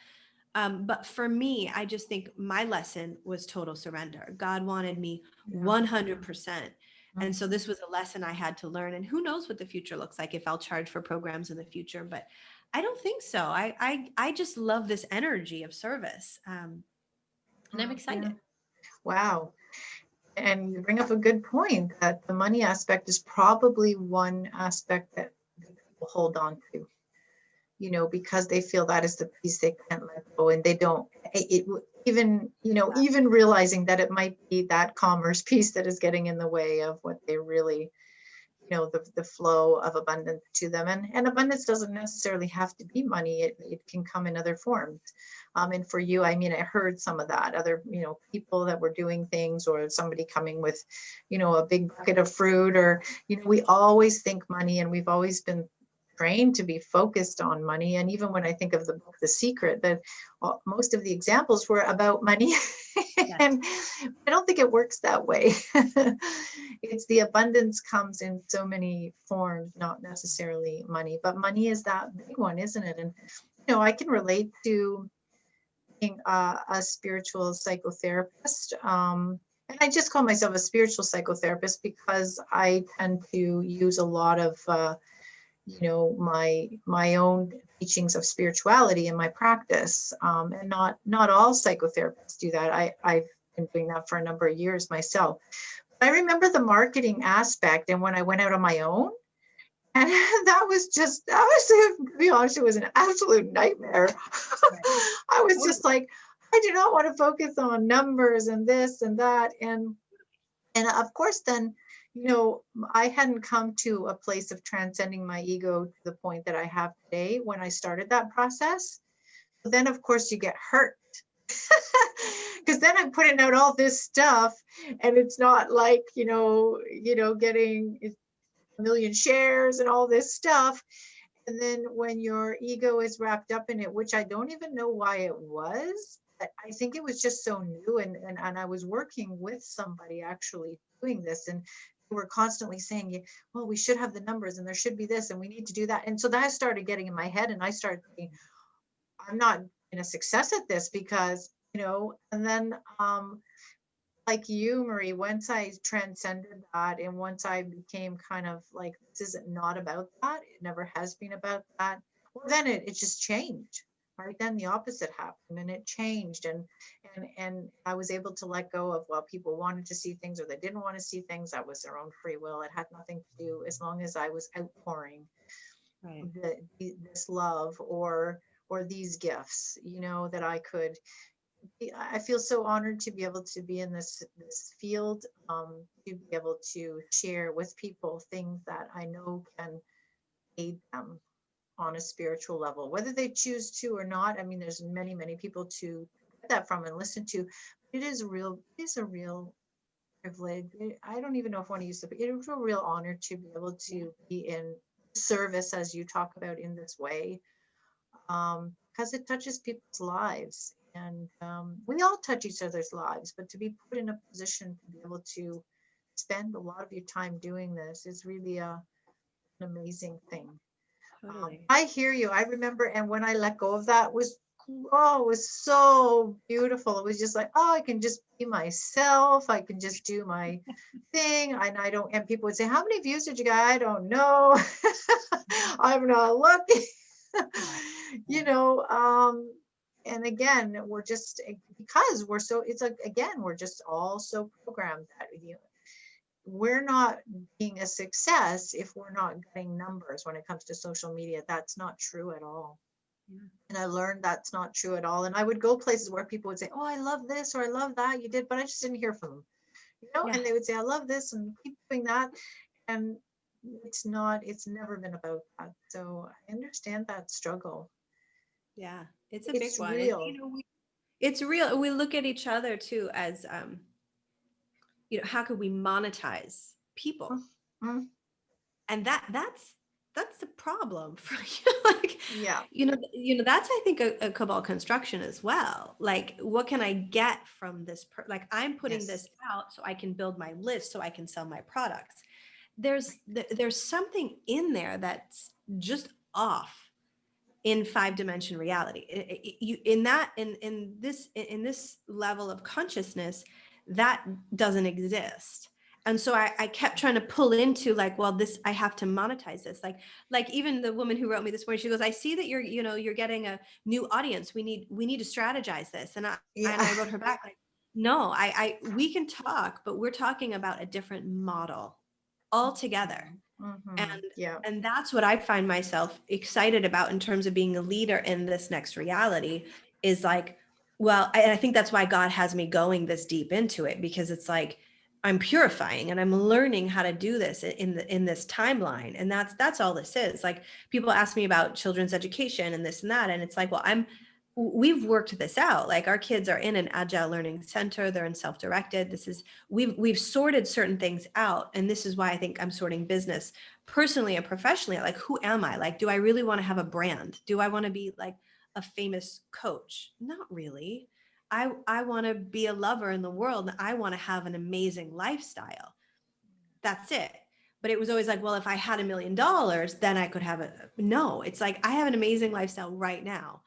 But for me, I just think my lesson was total surrender. God wanted me Yeah. 100%. And so Mhm. this was a lesson I had to learn. And who knows what the future looks like, if I'll charge for programs in the future. But I don't think so. I just love this energy of service. And I'm Yeah. excited. Wow. And you bring up a good point that the money aspect is probably one aspect that people hold on to, because they feel that is the piece they can't let go, and they don't, even, even realizing that it might be that commerce piece that is getting in the way of what they really, the flow of abundance to them. And abundance doesn't necessarily have to be money. It can come in other forms. And for you, I mean, I heard some of that other, people that were doing things, or somebody coming with, a big bucket of fruit, or, we always think money, and we've always been trained to be focused on money. And even when I think of the book The Secret, that most of the examples were about money. Yes. And I don't think it works that way. It's the abundance comes in so many forms, not necessarily money, but money is that big one, isn't it? And I can relate to being a spiritual psychotherapist. And I just call myself a spiritual psychotherapist because I tend to use a lot of, my own teachings of spirituality in my practice. And not all psychotherapists do that. I've been doing that for a number of years myself. I remember the marketing aspect, and when I went out on my own, and to be honest, it was an absolute nightmare. Right. I was just like, I do not want to focus on numbers and this and that. And of course, then, I hadn't come to a place of transcending my ego to the point that I have today when I started that process. But then, of course, you get hurt because then I'm putting out all this stuff, and it's not like, getting a million shares and all this stuff. And then when your ego is wrapped up in it, which I don't even know why it was, but I think it was just so new. And I was working with somebody actually doing this, and they were constantly saying, well, we should have the numbers and there should be this and we need to do that. And so that started getting in my head, and I started thinking, I'm not in a success at this because, and then like you, Marie, once I transcended that and once I became kind of like, this is not about that, it never has been about that, well, then it just changed. Right then the opposite happened, and it changed, and I was able to let go of, well, people wanted to see things or they didn't want to see things. That was their own free will. It had nothing to do, as long as I was outpouring Right. this love or these gifts, that I could. I feel so honored to be able to be in this field, to be able to share with people things that I know can aid them on a spiritual level, whether they choose to or not. I mean, there's many, many people to get that from and listen to. It is a real privilege. I don't even know if I want to use it, but it is a real honor to be able to be in service, as you talk about, in this way, because it touches people's lives. And we all touch each other's lives, but to be put in a position to be able to spend a lot of your time doing this is really an amazing thing. Totally. I hear you. I remember, and when I let go of that it was so beautiful. It was just like, oh, I can just be myself. I can just do my thing. And I don't, and people would say, how many views did you get? I don't know. I'm not looking. you know, and again, we're just, because we're so, it's like, again, we're just all so programmed that, we're not being a success if we're not getting numbers when it comes to social media. That's not true at all. Yeah. And I learned that's not true at all. And I would go places where people would say, oh, I love this, or I love that you did, but I just didn't hear from them, Yeah. and they would say, I love this and keep doing that. And it's never been about that. So I understand that struggle. Yeah. It's a big It's one. And, real. it's real. We look at each other too as, how could we monetize people? Mm-hmm. And that's the problem for like, Yeah. that's, I think, a cabal construction as well. Like, what can I get from this? Like, I'm putting Yes. this out so I can build my list, so I can sell my products. There's something in there that's just off in 5-dimension reality. In this level of consciousness, that doesn't exist. And so I kept trying to pull into, like, well, this, I have to monetize this. Like even the woman who wrote me this morning, she goes, I see that you're getting a new audience. We need to strategize this. And I wrote her back, like, no, we can talk, but we're talking about a different model altogether. Mm-hmm. And Yeah. and that's what I find myself excited about in terms of being a leader in this next reality, is like, well, I think that's why God has me going this deep into it, because it's like, I'm purifying and I'm learning how to do this in this timeline. And that's all this is. Like, people ask me about children's education and this and that. And it's like, well, we've worked this out. Like, our kids are in an agile learning center. They're in self-directed. We've sorted certain things out. And this is why I think I'm sorting business personally and professionally. Like, who am I? Like, do I really want to have a brand? Do I want to be like a famous coach? Not really. I want to be a lover in the world, and I want to have an amazing lifestyle. That's it. But it was always like, well, if I had $1 million, then I could have no, it's like, I have an amazing lifestyle right now.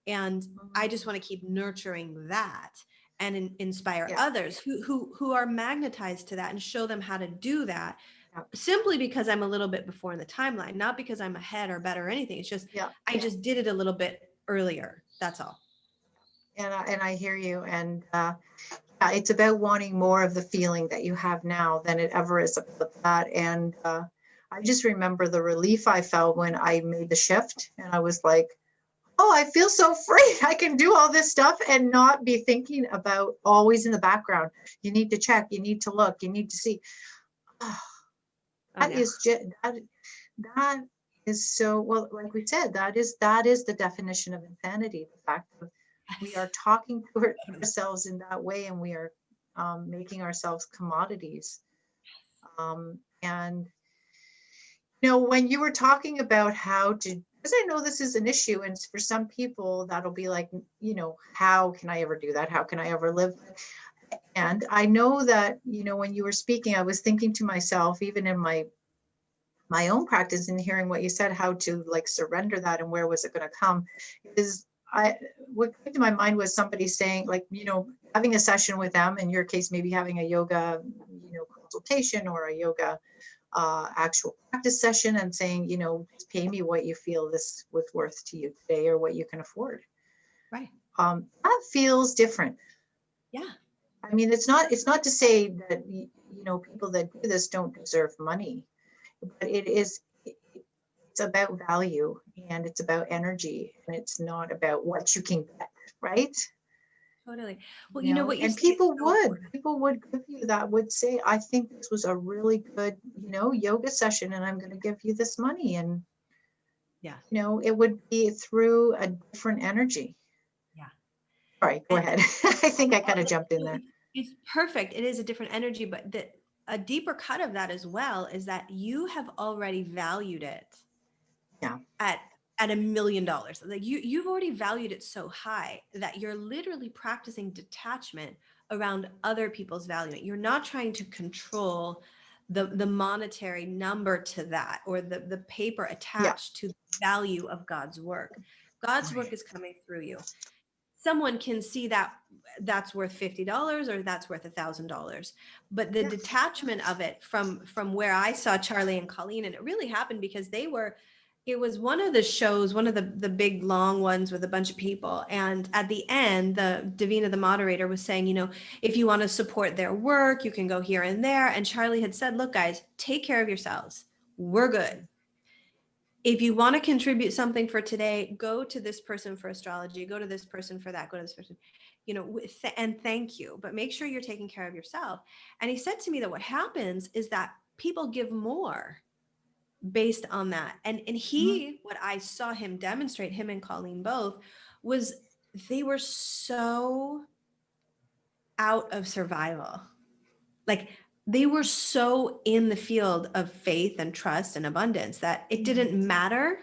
And I just want to keep nurturing that. and inspire Yeah. others who are magnetized to that, and show them how to do that, Yeah. simply because I'm a little bit before in the timeline, not because I'm ahead or better or anything. It's just, Yeah. I just did it a little bit earlier. That's all. And I hear you. And yeah, it's about wanting more of the feeling that you have now than it ever is about that. And I just remember the relief I felt when I made the shift, and I was like, oh, I feel so free. I can do all this stuff and not be thinking about always in the background. You need to check, you need to look, you need to see. Oh, Oh, that yeah. is just that is so, well, like we said, that is the definition of insanity. The fact that we are talking to ourselves in that way, and we are making ourselves commodities. And when you were talking about how to, because I know this is an issue, and for some people that'll be like, how can I ever do that? How can I ever live? And I know that, when you were speaking, I was thinking to myself, even in my own practice, and hearing what you said, how to like surrender that, and where was it going to come, is what came to my mind was somebody saying, like, having a session with them, in your case, maybe having a yoga, consultation, or a yoga actual practice session, and saying, just pay me what you feel this was worth to you today, or what you can afford. Right. That feels different. Yeah. I mean, it's not to say that, people that do this don't deserve money, but it's about value, and it's about energy, and it's not about what you can get, right? Totally. Well, you know what you And say is so important. people would give you that, would say, I think this was a really good, yoga session, and I'm going to give you this money. And, Yeah. it would be through a different energy. Yeah. Sorry, go ahead. I think I kind of jumped in there. It's perfect. It is a different energy, but a deeper cut of that as well is that you have already valued it. Yeah. At $1 million. Like you've already valued it so high that you're literally practicing detachment around other people's value. You're not trying to control the monetary number to that, or the paper attached to the value of God's work. God's work is coming through you. Someone can see that that's worth $50 or that's worth $1,000, but the detachment of it from where I saw Charlie and Colleen, and it really happened because it was one of the shows, one of the big long ones with a bunch of people. And at the end, Davina, the moderator, was saying, if you want to support their work, you can go here and there. And Charlie had said, look, guys, take care of yourselves. We're good. If you want to contribute something for today, go to this person for astrology, go to this person for that, go to this person, and thank you, but make sure you're taking care of yourself. And he said to me that what happens is that people give more based on that. And what I saw him demonstrate, him and Colleen both, was they were so out of survival. Like they were so in the field of faith and trust and abundance that it didn't matter.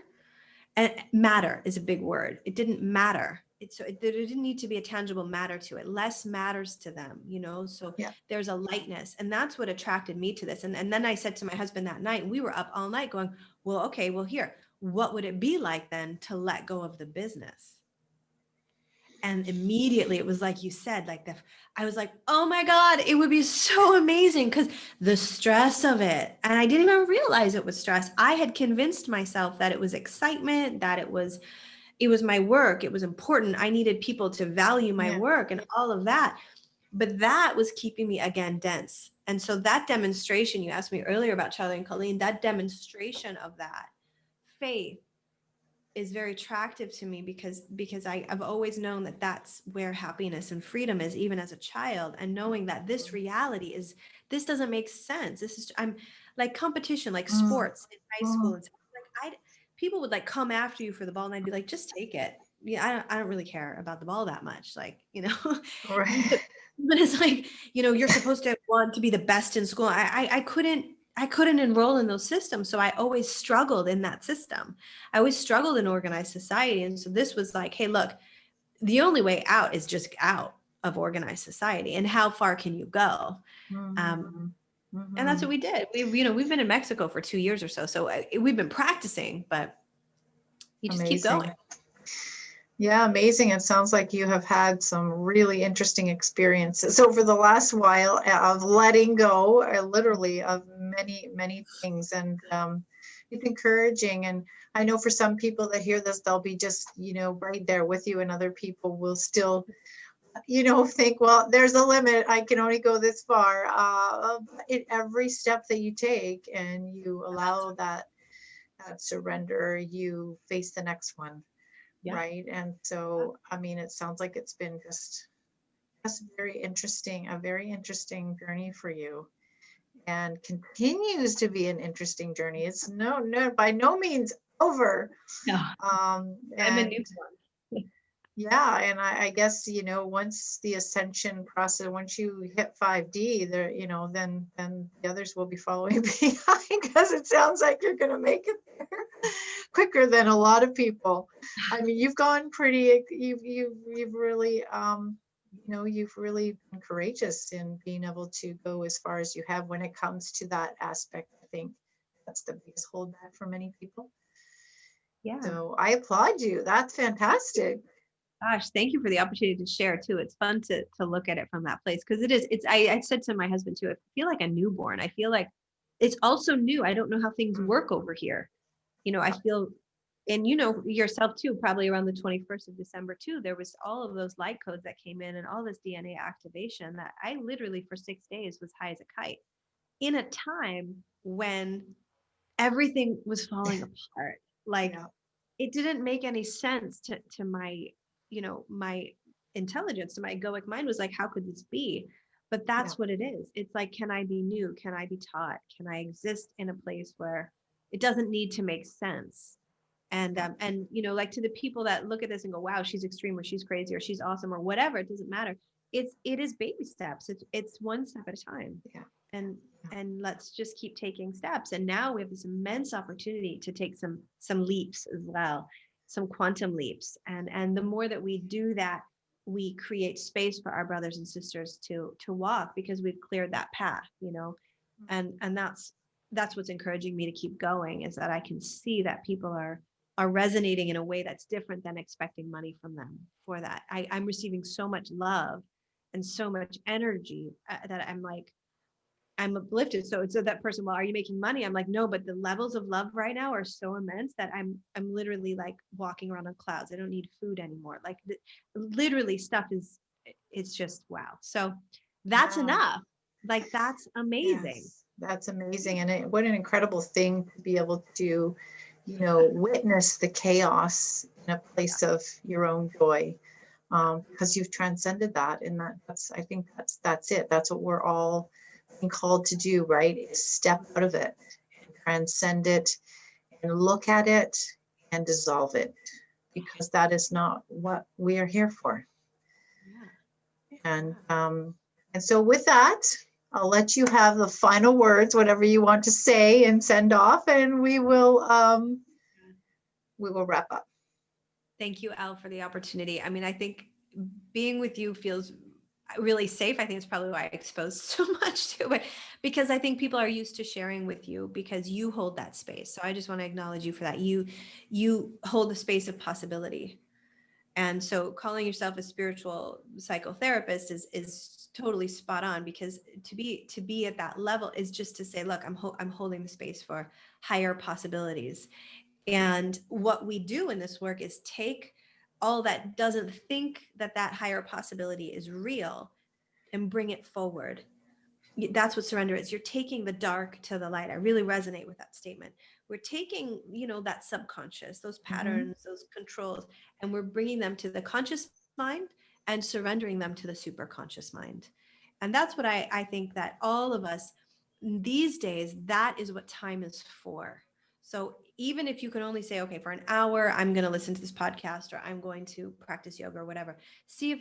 And matter is a big word. It didn't matter. There didn't need to be a tangible matter to it. Less matters to them, so there's a lightness. And that's what attracted me to this. And then I said to my husband that night, and we were up all night going, well, okay, well, here, what would it be like then to let go of the business? And immediately it was like you said, I was like, oh my God, it would be so amazing, because the stress of it, and I didn't even realize it was stress. I had convinced myself that it was excitement, that it was my work. It was important. I needed people to value my work and all of that. But that was keeping me, again, dense. And so that demonstration, you asked me earlier about Charlie and Colleen, that demonstration of that faith is very attractive to me, because I've always known that that's where happiness and freedom is, even as a child. And knowing that this reality this doesn't make sense. I'm like competition, like sports in high school and stuff. Like people would like come after you for the ball, and I'd be like, just take it. Yeah, I don't really care about the ball that much. Like, Right. but it's like, you're supposed to want to be the best in school. I couldn't enroll in those systems. So I always struggled in that system. I always struggled in organized society. And so this was like, hey, look, the only way out is just out of organized society. And how far can you go? And that's what we did. We've been in Mexico for 2 years or so. So we've been practicing, but you just keep going. Yeah, amazing. It sounds like you have had some really interesting experiences over the last while of letting go, literally of many, many things. And it's encouraging. And I know for some people that hear this, they'll be just, right there with you, and other people will still, think, well, there's a limit. I can only go this far. In every step that you take and you allow that surrender, you face the next one. Yeah. Right. And so, I mean, it sounds like it's been just a very interesting journey for you, and continues to be an interesting journey. It's by no means over. No, I'm a And newborn. yeah, and I guess, once the ascension process, once you hit 5D there, then the others will be following behind, because it sounds like you're going to make it there quicker than a lot of people. I mean, you've gone pretty, you've really, you've really been courageous in being able to go as far as you have when it comes to that aspect. I think that's the biggest holdback for many people. Yeah. So I applaud you. That's fantastic. Gosh, thank you for the opportunity to share too. It's fun to look at it from that place, because I said to my husband too, I feel like a newborn. I feel like it's also new. I don't know how things work over here. I feel, and yourself too, probably around the 21st of December too, there was all of those light codes that came in and all this DNA activation that I literally for 6 days was high as a kite in a time when everything was falling apart. Like, Yeah. it didn't make any sense to my, my intelligence, to my egoic mind was like, how could this be? But Yeah. that's what it is. It's like, can I be new? Can I be taught? Can I exist in a place where it doesn't need to make sense? And like, to the people that look at this and go, wow, she's extreme, or she's crazy, or she's awesome, or whatever, it doesn't matter. It is baby steps. It's one step at a time. Yeah. and and let's just keep taking steps. And now we have this immense opportunity to take some leaps as well, some quantum leaps. And the more that we do that, we create space for our brothers and sisters to walk, because we've cleared that path. And that's what's encouraging me to keep going, is that I can see that people are resonating in a way that's different than expecting money from them for that. I'm receiving so much love and so much energy, that I'm uplifted. So that person, well, are you making money? I'm like, no, but the levels of love right now are so immense that I'm literally like walking around on clouds. I don't need food anymore. Like, literally stuff it's just wow. So that's Wow. enough. Like, that's amazing. Yes, that's amazing. And what an incredible thing to be able to, witness the chaos in a place of your own joy, because you've transcended that. And I think that's it. That's what we're all being called to do, right? Is step out of it and transcend it and look at it and dissolve it, because that is not what we are here for. Yeah. And so with that, I'll let you have the final words, whatever you want to say and send off, and we will wrap up. Thank you, Al, for the opportunity. I mean, I think being with you feels really safe. I think it's probably why I exposed so much to it, because I think people are used to sharing with you because you hold that space. So I just want to acknowledge you for that. You hold the space of possibility. And so calling yourself a spiritual psychotherapist is totally spot on, because to be at that level is just to say, look, I'm holding the space for higher possibilities. And what we do in this work is take all that doesn't think that higher possibility is real and bring it forward. That's what surrender is. You're taking the dark to the light. I really resonate with that statement. We're taking, that subconscious, those patterns, those controls, and we're bringing them to the conscious mind and surrendering them to the superconscious mind. And that's what I think that all of us these days, that is what time is for. So even if you can only say, okay, for an hour, I'm going to listen to this podcast, or I'm going to practice yoga or whatever, see if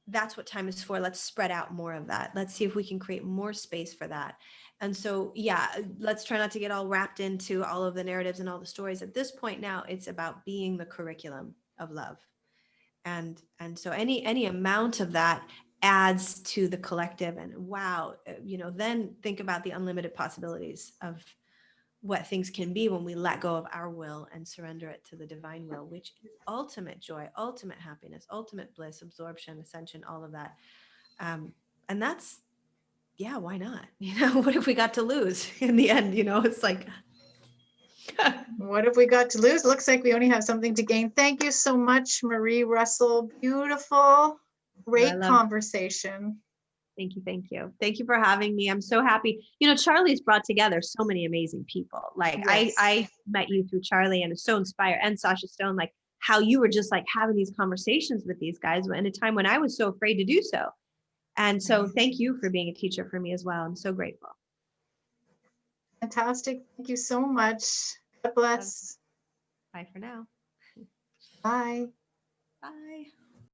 that's what time is for. Let's spread out more of that. Let's see if we can create more space for that. And so, yeah, let's try not to get all wrapped into all of the narratives and all the stories. At this point now, it's about being the curriculum of love. And so any amount of that adds to the collective. And wow, then think about the unlimited possibilities what things can be when we let go of our will and surrender it to the divine will, which is ultimate joy, ultimate happiness, ultimate bliss, absorption, ascension, all of that. And that's, yeah, why not? What have we got to lose in the end? It's like, What have we got to lose? Looks like we only have something to gain. Thank you so much, Marie Russell. Beautiful, great conversation. Thank you. Thank you. Thank you for having me. I'm so happy. Charlie's brought together so many amazing people. Like Yes. I met you through Charlie and is so inspired, and Sasha Stone, like how you were just like having these conversations with these guys in a time when I was so afraid to do so. And so thank you for being a teacher for me as well. I'm so grateful. Fantastic. Thank you so much. God bless. Bye for now. Bye. bye.